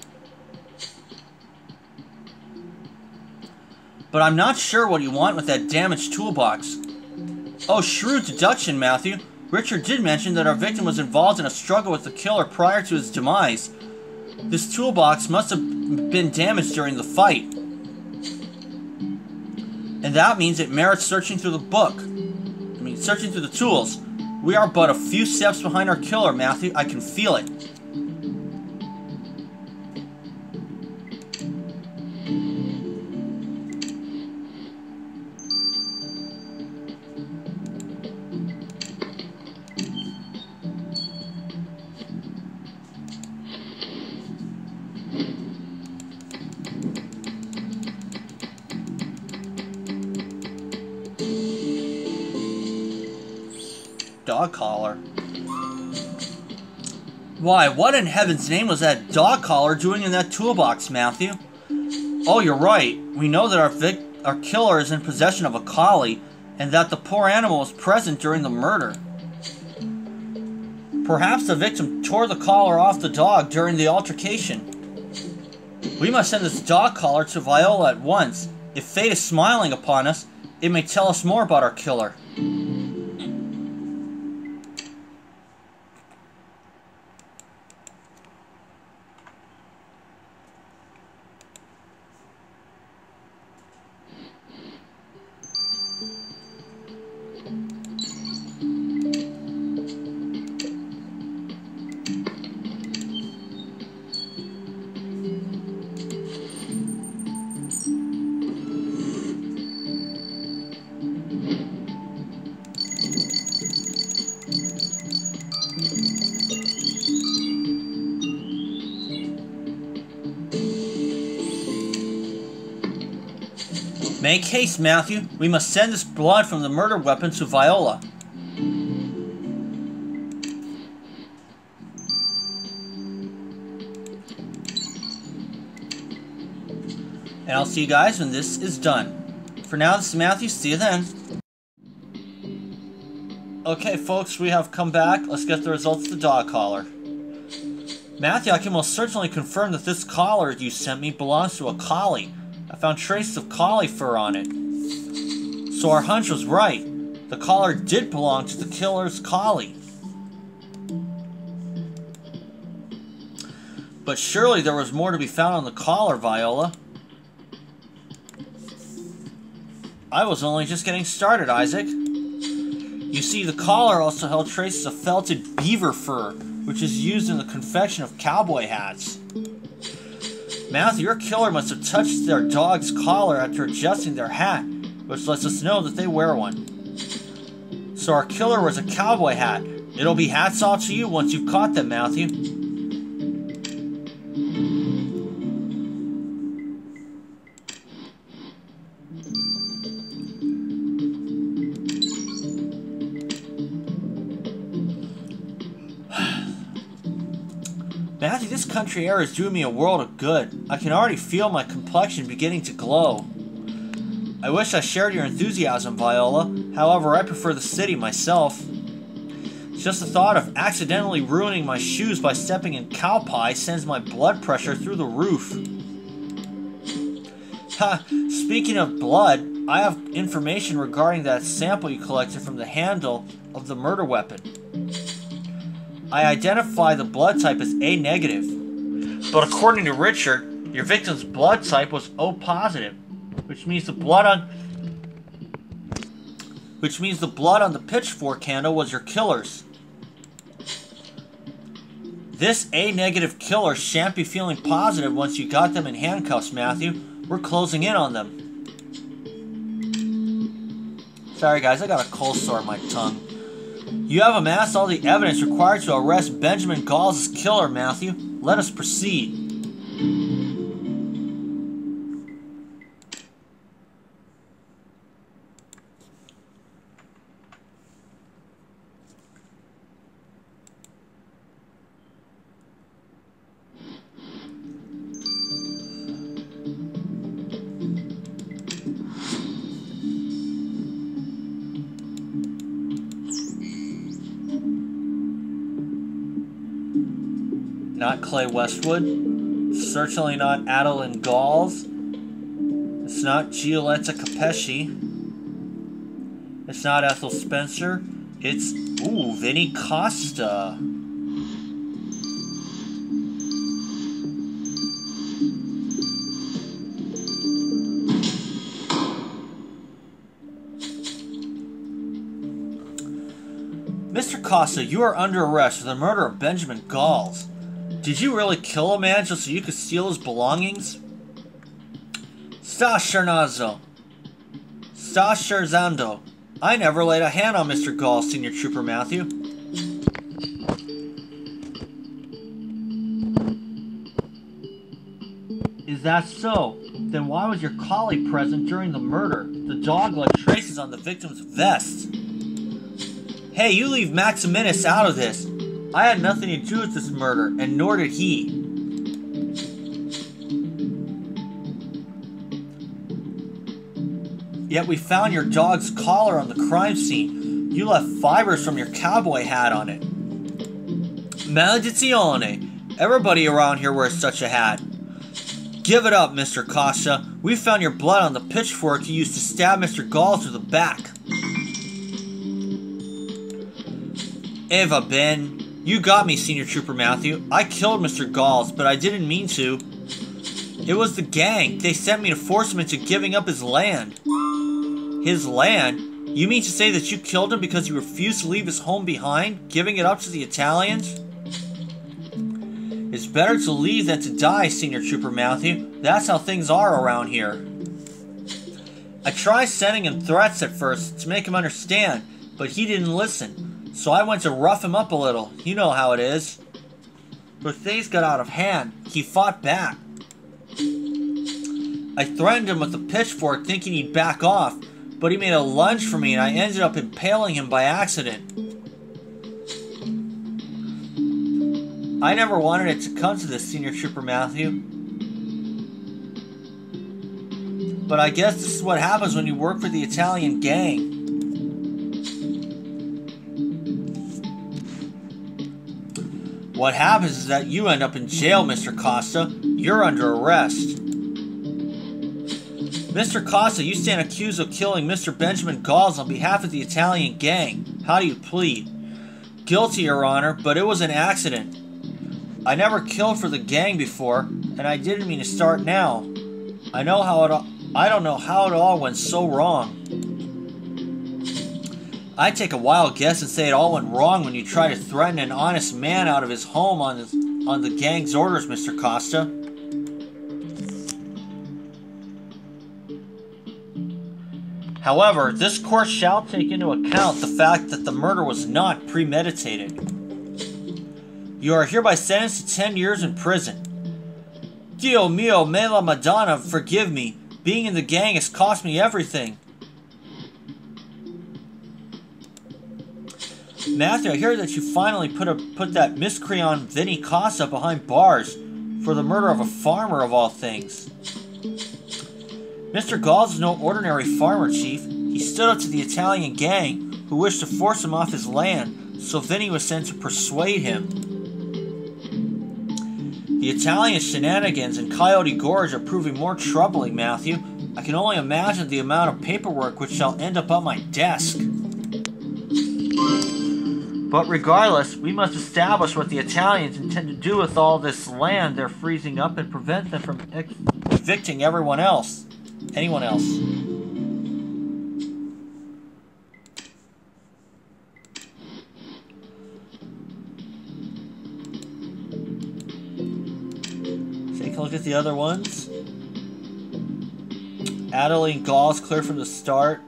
But I'm not sure what you want with that damaged toolbox. Oh, shrewd deduction, Matthew. Richard did mention that our victim was involved in a struggle with the killer prior to his demise. This toolbox must have been damaged during the fight. And that means it merits searching through the book. Searching through the tools. We are but a few steps behind our killer, Matthew. I can feel it. Dog collar. Why, what in heaven's name was that dog collar doing in that toolbox, Matthew? Oh, you're right. We know that our killer is in possession of a collie, and that the poor animal was present during the murder. Perhaps the victim tore the collar off the dog during the altercation. We must send this dog collar to Viola at once. If fate is smiling upon us, it may tell us more about our killer. Make haste, Matthew. We must send this blood from the murder weapon to Viola. And I'll see you guys when this is done. For now, this is Matthew. See you then. Okay, folks, we have come back. Let's get the results of the dog collar. Matthew, I can most certainly confirm that this collar you sent me belongs to a collie. I found traces of collie fur on it. So our hunch was right. The collar did belong to the killer's collie. But surely there was more to be found on the collar, Viola. I was only just getting started, Isaac. You see, the collar also held traces of felted beaver fur, which is used in the confection of cowboy hats. Matthew, your killer must have touched their dog's collar after adjusting their hat, which lets us know that they wear one. So our killer wears a cowboy hat. It'll be hats off to you once you've caught them, Matthew. Matthew, this country air is doing me a world of good. I can already feel my complexion beginning to glow. I wish I shared your enthusiasm, Viola. However, I prefer the city myself. Just the thought of accidentally ruining my shoes by stepping in cow pie sends my blood pressure through the roof. Ha! Speaking of blood, I have information regarding that sample you collected from the handle of the murder weapon. I identify the blood type as A negative. But according to Richard, your victim's blood type was O positive, which means the blood on the pitchfork handle was your killer's. This A negative killer shan't be feeling positive once you got them in handcuffs, Matthew. We're closing in on them. Sorry guys, I got a cold sore on my tongue. You have amassed all the evidence required to arrest Benjamin Galls' killer, Matthew. Let us proceed. Not Clay Westwood. Certainly not Adeline Galls. It's not Giulietta Capesci. It's not Ethel Spencer. It's, Vinnie Costa. Mr. Costa, you are under arrest for the murder of Benjamin Galls. Did you really kill a man just so you could steal his belongings? Sta scherzando. I never laid a hand on Mr. Galls, Senior Trooper Matthew. Is that so? Then why was your collie present during the murder? The dog left traces on the victim's vest. Hey, you leave Maximinus out of this. I had nothing to do with this murder, and nor did he. Yet we found your dog's collar on the crime scene. You left fibers from your cowboy hat on it. Maledizione! Everybody around here wears such a hat. Give it up, Mr. Costa. We found your blood on the pitchfork you used to stab Mr. Galls through the back. Eva Ben. You got me, Senior Trooper Matthew. I killed Mr. Galls, but I didn't mean to. It was the gang. They sent me to force him into giving up his land. His land? You mean to say that you killed him because you refused to leave his home behind, giving it up to the Italians? It's better to leave than to die, Senior Trooper Matthew. That's how things are around here. I tried sending him threats at first to make him understand, but he didn't listen. So I went to rough him up a little. You know how it is. But things got out of hand. He fought back. I threatened him with a pitchfork thinking he'd back off, but he made a lunge for me and I ended up impaling him by accident. I never wanted it to come to this, Senior Trooper Matthew. But I guess this is what happens when you work for the Italian gang. What happens is that you end up in jail, Mr. Costa. You're under arrest. Mr. Costa, you stand accused of killing Mr. Benjamin Galls on behalf of the Italian gang. How do you plead? Guilty, Your Honor, but it was an accident. I never killed for the gang before, and I didn't mean to start now. I don't know how it all went so wrong. I'd take a wild guess and say it all went wrong when you tried to threaten an honest man out of his home on the gang's orders, Mr. Costa. However, this court shall take into account the fact that the murder was not premeditated. You are hereby sentenced to 10 years in prison. Dio mio, me la Madonna, forgive me. Being in the gang has cost me everything. Matthew, I hear that you finally put that miscreant Vinny Costa behind bars for the murder of a farmer of all things. Mr. Galls is no ordinary farmer, Chief. He stood up to the Italian gang who wished to force him off his land, so Vinny was sent to persuade him. The Italian shenanigans in Coyote Gorge are proving more troubling, Matthew. I can only imagine the amount of paperwork which shall end up on my desk. But regardless, we must establish what the Italians intend to do with all this land they're freezing up and prevent them from evicting anyone else. Take a look at the other ones. Adeline Gall's clear from the start.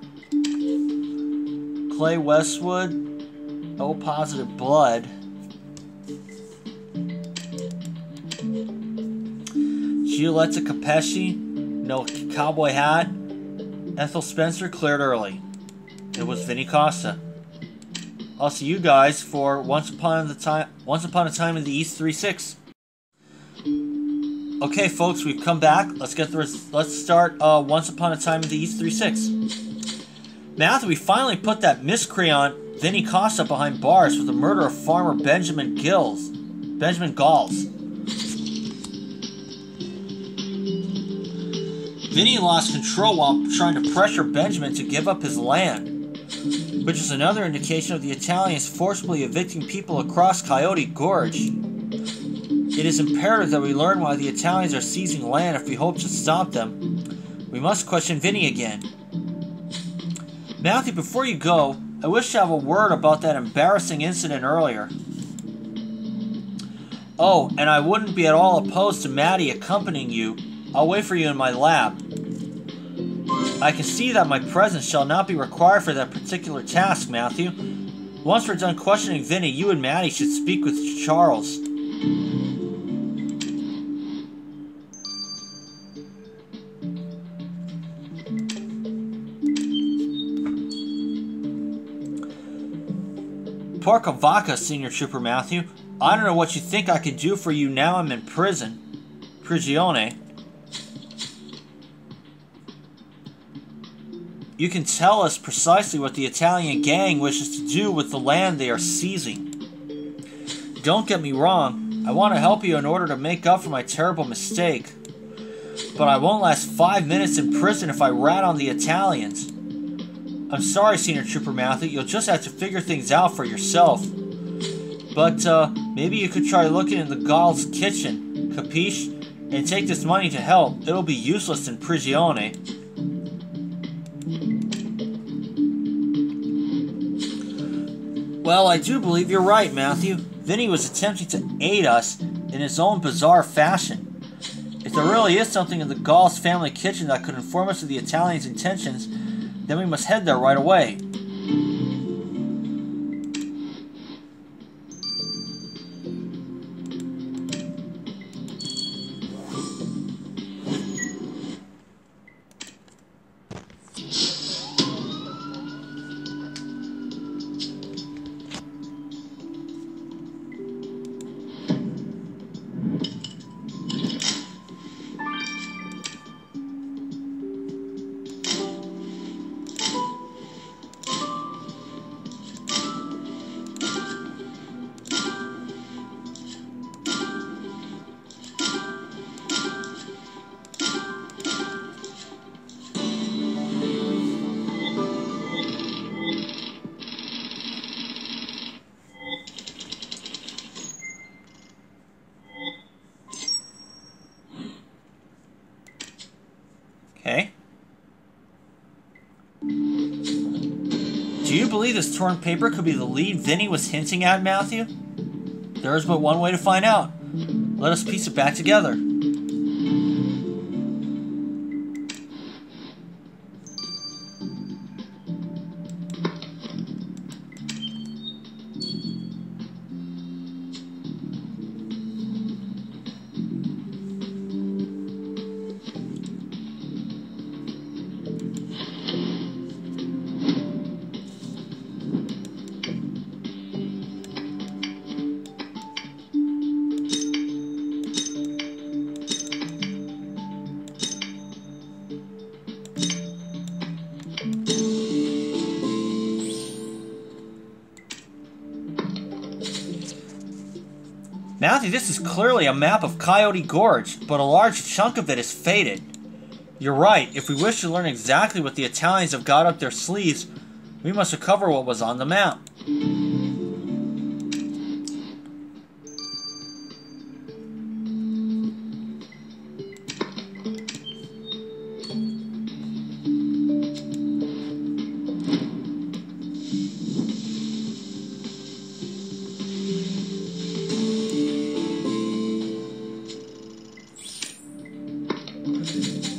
Clay Westwood, O positive blood. Giulietta Capesci, no cowboy hat. Ethel Spencer cleared early. It was Vinny Costa. I'll see you guys for Once Upon a Time in the East 3-6. Okay, folks, we've come back. Let's start Once Upon a Time in the East 3-6. Matthew, we finally put that miscreant Vinny Costa behind bars for the murder of farmer Benjamin Galls. Vinny lost control while trying to pressure Benjamin to give up his land, which is another indication of the Italians forcibly evicting people across Coyote Gorge. It is imperative that we learn why the Italians are seizing land if we hope to stop them. We must question Vinny again. Matthew, before you go, I wish to have a word about that embarrassing incident earlier. Oh, and I wouldn't be at all opposed to Maddie accompanying you. I'll wait for you in my lab. I can see that my presence shall not be required for that particular task, Matthew. Once we're done questioning Vinny, you and Maddie should speak with Charles. Porca Vaca, Senior Trooper Matthew. I don't know what you think I could do for you now I'm in prison. Prigione. You can tell us precisely what the Italian gang wishes to do with the land they are seizing. Don't get me wrong, I want to help you in order to make up for my terrible mistake. But I won't last 5 minutes in prison if I rat on the Italians. I'm sorry, Senior Trooper Matthew, you'll just have to figure things out for yourself. But, maybe you could try looking in the Gall's kitchen, capiche? And take this money to help. It'll be useless in Prigione. Well, I do believe you're right, Matthew. Vinny was attempting to aid us in his own bizarre fashion. If there really is something in the Gall's family kitchen that could inform us of the Italians' intentions, then we must head there right away. Okay. Do you believe this torn paper could be the lead Vinny was hinting at, Matthew? There is but one way to find out. Let us piece it back together. Matthew, this is clearly a map of Coyote Gorge, but a large chunk of it is faded. You're right. If we wish to learn exactly what the Italians have got up their sleeves, we must recover what was on the map.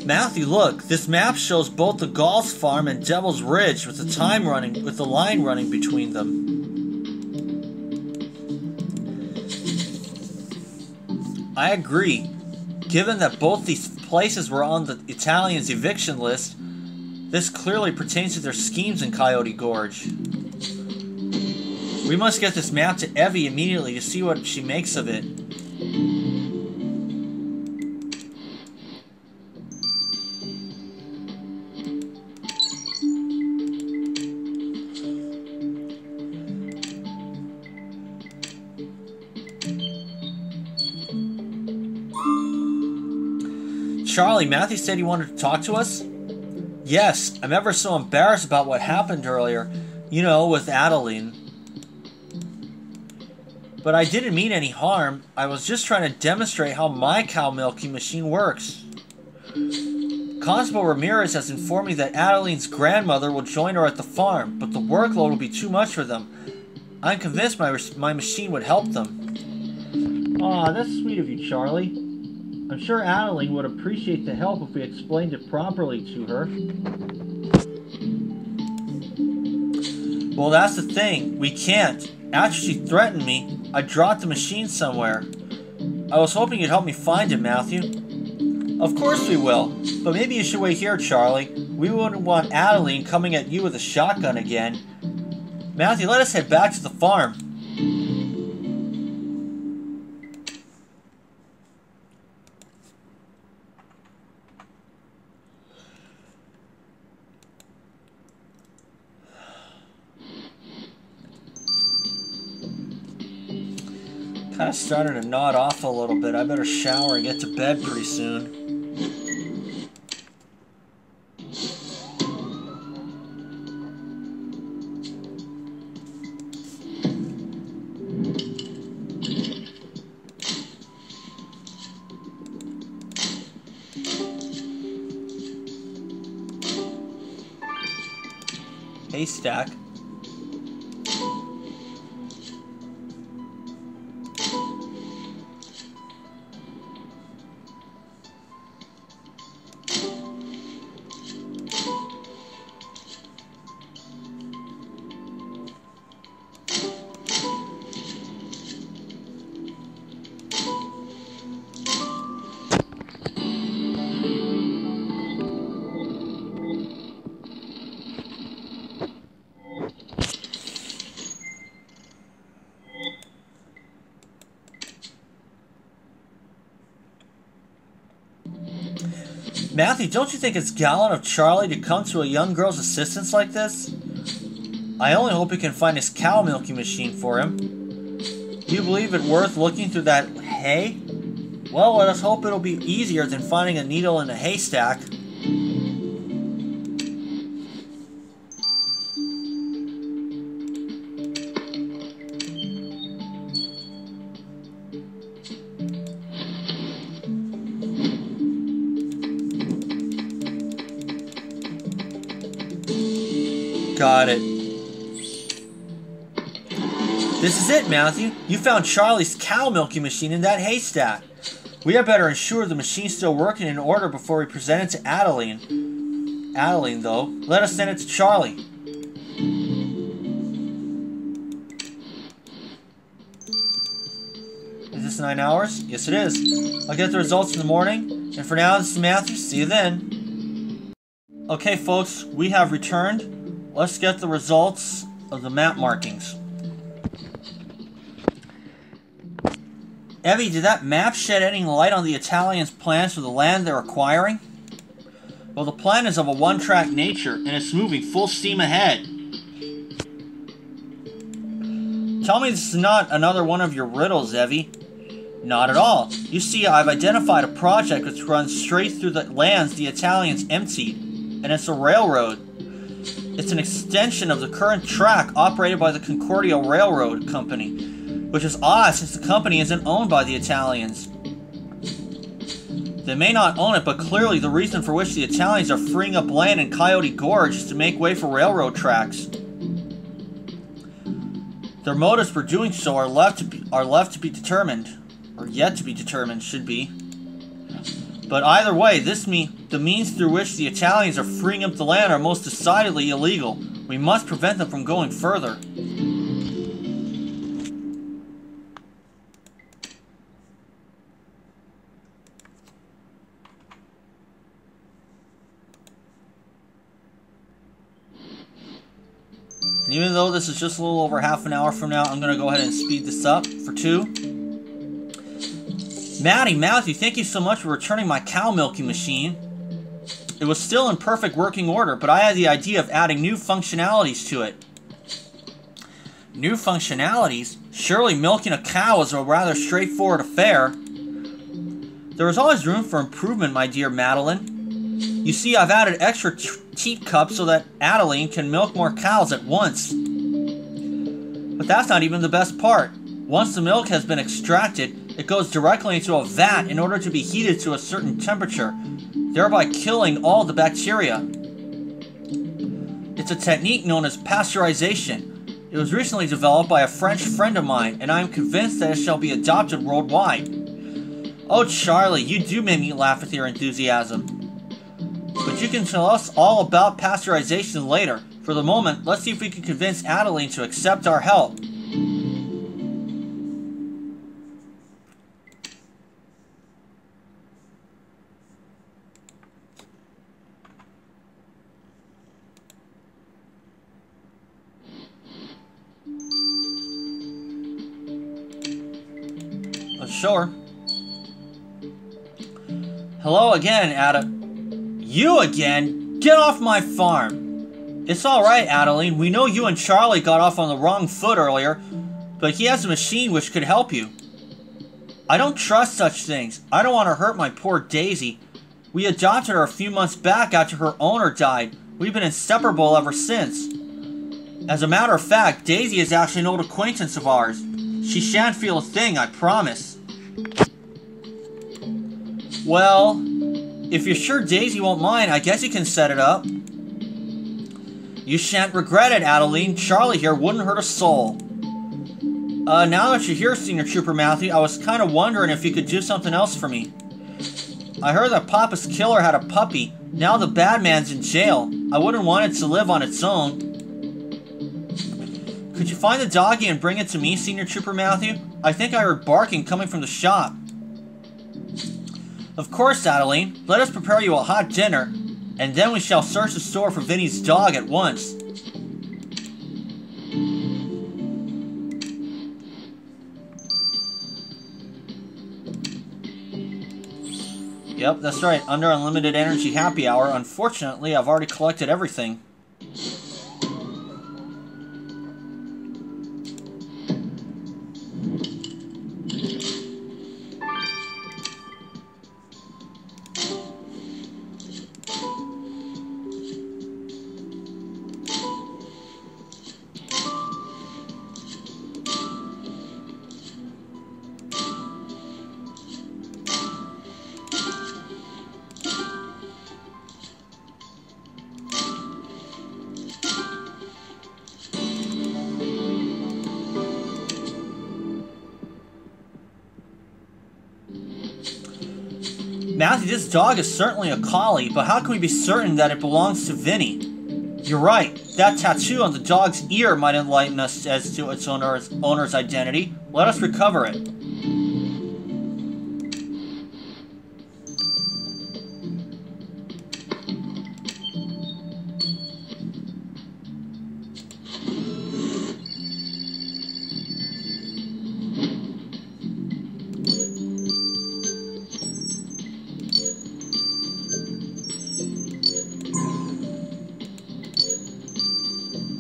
Matthew, look, this map shows both the Gauls Farm and Devil's Ridge with the line running between them. I agree. Given that both these places were on the Italians' eviction list, this clearly pertains to their schemes in Coyote Gorge. We must get this map to Evie immediately to see what she makes of it. Charlie, Matthew said he wanted to talk to us? Yes, I'm ever so embarrassed about what happened earlier. You know, with Adeline. But I didn't mean any harm. I was just trying to demonstrate how my cow milking machine works. Constable Ramirez has informed me that Adeline's grandmother will join her at the farm, but the workload will be too much for them. I'm convinced my machine would help them. Aw, that's sweet of you, Charlie. I'm sure Adeline would appreciate the help if we explained it properly to her. Well, that's the thing. We can't. After she threatened me, I dropped the machine somewhere. I was hoping you'd help me find it, Matthew. Of course we will. But maybe you should wait here, Charlie. We wouldn't want Adeline coming at you with a shotgun again. Matthew, let us head back to the farm. Kind of started to nod off a little bit. I better shower and get to bed pretty soon. Haystack. Matthew, don't you think it's gallant of Charlie to come to a young girl's assistance like this? I only hope he can find his cow milking machine for him. Do you believe it worth looking through that hay? Well, let us hope it'll be easier than finding a needle in a haystack. Got it. This is it, Matthew. You found Charlie's cow milking machine in that haystack. We had better ensure the machine's still working in order before we present it to Adeline. Adeline, though, let us send it to Charlie. Is this 9 hours? Yes, it is. I'll get the results in the morning. And for now, this is Matthew. See you then. Okay, folks, we have returned. Let's get the results of the map markings. Evie, did that map shed any light on the Italians' plans for the land they're acquiring? Well, the plan is of a one-track nature, and it's moving full steam ahead. Tell me this is not another one of your riddles, Evie. Not at all. You see, I've identified a project which runs straight through the lands the Italians emptied, and it's a railroad. It's an extension of the current track operated by the Concordia Railroad Company, which is odd since the company isn't owned by the Italians. They may not own it, but clearly the reason for which the Italians are freeing up land in Coyote Gorge is to make way for railroad tracks. Their motives for doing so are left to be determined, or yet to be determined, should be. But either way, the means through which the Italians are freeing up the land are most decidedly illegal. We must prevent them from going further. And even though this is just a little over half an hour from now, I'm going to go ahead and speed this up for 2. Matthew, thank you so much for returning my cow milking machine. It was still in perfect working order, but I had the idea of adding new functionalities to it. New functionalities? Surely milking a cow is a rather straightforward affair. There is always room for improvement, my dear Madeline. You see, I've added extra teacups so that Adeline can milk more cows at once. But that's not even the best part. Once the milk has been extracted, it goes directly into a vat in order to be heated to a certain temperature, thereby killing all the bacteria. It's a technique known as pasteurization. It was recently developed by a French friend of mine, and I am convinced that it shall be adopted worldwide. Oh, Charlie, you do make me laugh with your enthusiasm. But you can tell us all about pasteurization later. For the moment, let's see if we can convince Adeline to accept our help. Sure. Hello again, You again? Get off my farm! It's alright, Adeline. We know you and Charlie got off on the wrong foot earlier, but he has a machine which could help you. I don't trust such things. I don't want to hurt my poor Daisy. We adopted her a few months back after her owner died. We've been inseparable ever since. As a matter of fact, Daisy is actually an old acquaintance of ours. She shan't feel a thing, I promise. Well, if you're sure Daisy won't mind, I guess you can set it up. You shan't regret it, Adeline. Charlie here wouldn't hurt a soul. Now that you're here, Senior Trooper Matthew, I was kind of wondering if you could do something else for me. I heard that Papa's killer had a puppy. Now the bad man's in jail. I wouldn't want it to live on its own. Could you find the doggy and bring it to me, Senior Trooper Matthew? I think I heard barking coming from the shop. Of course, Adeline. Let us prepare you a hot dinner, and then we shall search the store for Vinny's dog at once. Yep, that's right. Under Unlimited Energy Happy Hour. Unfortunately, I've already collected everything. Matthew, this dog is certainly a collie, but how can we be certain that it belongs to Vinny? You're right. That tattoo on the dog's ear might enlighten us as to its owner's identity. Let us recover it.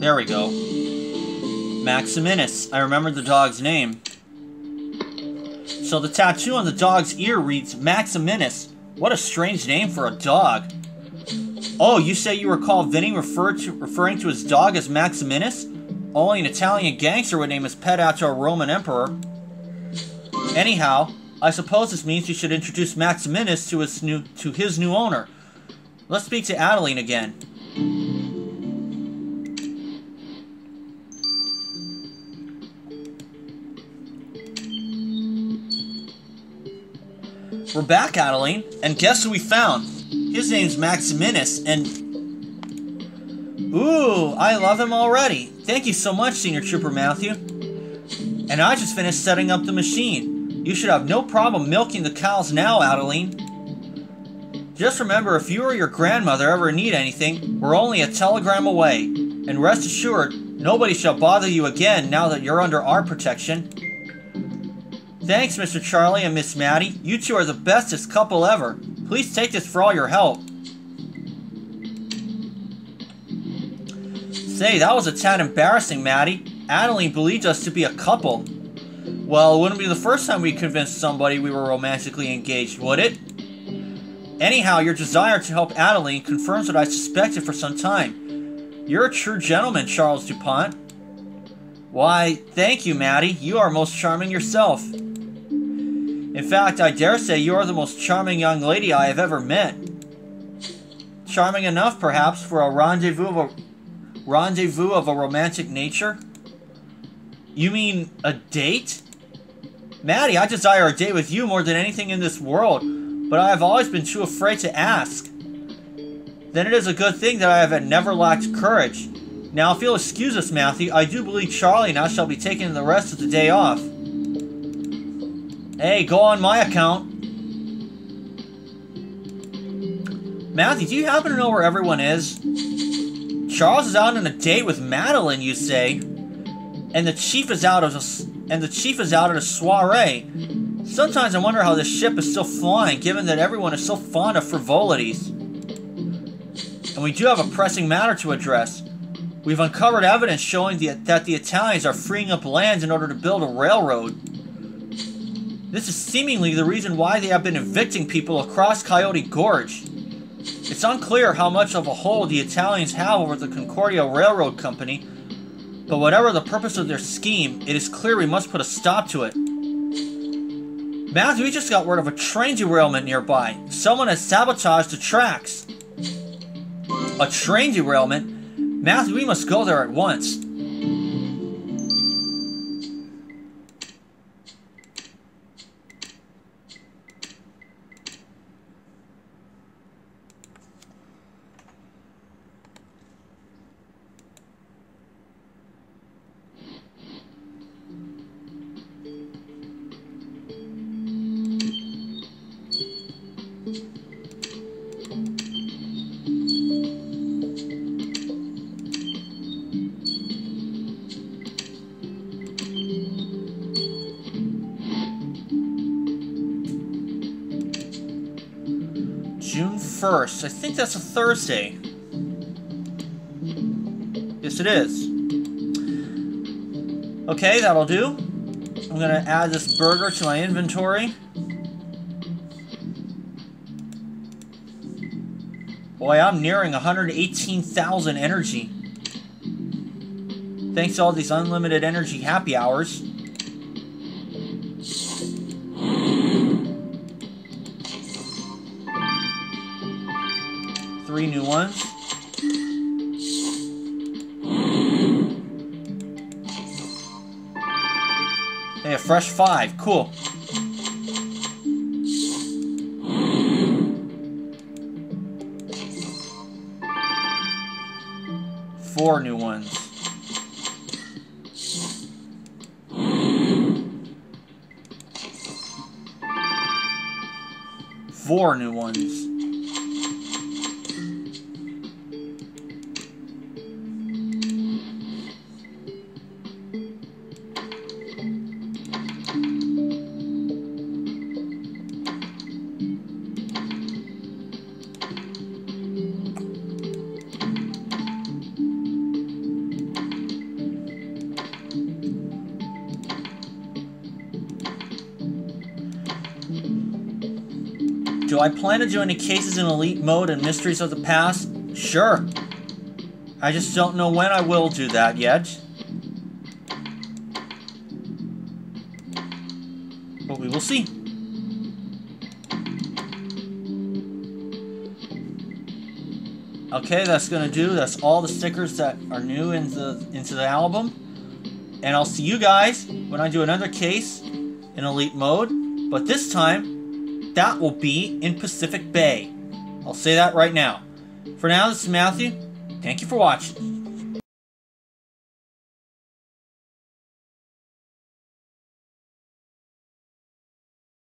There we go. Maximinus. I remembered the dog's name. So the tattoo on the dog's ear reads Maximinus. What a strange name for a dog. Oh, you say you recall Vinny referring to his dog as Maximinus? Only an Italian gangster would name his pet after a Roman emperor. Anyhow, I suppose this means you should introduce Maximinus to his new owner. Let's speak to Adeline again. We're back, Adeline, and guess who we found? His name's Maximinus, and... Ooh, I love him already. Thank you so much, Senior Trooper Matthew. And I just finished setting up the machine. You should have no problem milking the cows now, Adeline. Just remember, if you or your grandmother ever need anything, we're only a telegram away. And rest assured, nobody shall bother you again now that you're under our protection. Thanks, Mr. Charlie and Miss Maddie. You two are the bestest couple ever. Please take this for all your help. Say, that was a tad embarrassing, Maddie. Adeline believed us to be a couple. Well, it wouldn't be the first time we convinced somebody we were romantically engaged, would it? Anyhow, your desire to help Adeline confirms what I suspected for some time. You're a true gentleman, Charles DuPont. Why, thank you, Maddie. You are most charming yourself. In fact, I dare say you are the most charming young lady I have ever met. Charming enough, perhaps, for a rendezvous of a romantic nature? You mean a date? Maddie, I desire a date with you more than anything in this world, but I have always been too afraid to ask. Then it is a good thing that I have never lacked courage. Now, if you'll excuse us, Matthew, I do believe Charlie and I shall be taking the rest of the day off. Hey, go on my account. Matthew, do you happen to know where everyone is? Charles is out on a date with Madeline, you say, and the chief is out at a soiree. Sometimes I wonder how this ship is still flying, given that everyone is so fond of frivolities. And we do have a pressing matter to address. We've uncovered evidence showing that the Italians are freeing up land in order to build a railroad. This is seemingly the reason why they have been evicting people across Coyote Gorge. It's unclear how much of a hold the Italians have over the Concordia Railroad Company, but whatever the purpose of their scheme, it is clear we must put a stop to it. Matthew, we just got word of a train derailment nearby. Someone has sabotaged the tracks. A train derailment? Matthew, we must go there at once. June 1st. I think that's a Thursday. Yes, it is. Okay, that'll do. I'm going to add this burger to my inventory. Boy, I'm nearing 118,000 energy. Thanks to all these unlimited energy happy hours. Three new ones. Hey, a fresh 5. Cool. Four new ones. Four new ones. Do I plan to do any cases in Elite Mode and Mysteries of the Past? Sure. I just don't know when I will do that yet. But we will see. Okay, that's gonna do. That's all the stickers that are new into the album. And I'll see you guys when I do another case in Elite Mode. But this time, that will be in Pacific Bay. I'll say that right now. For now, this is Matthew. Thank you for watching.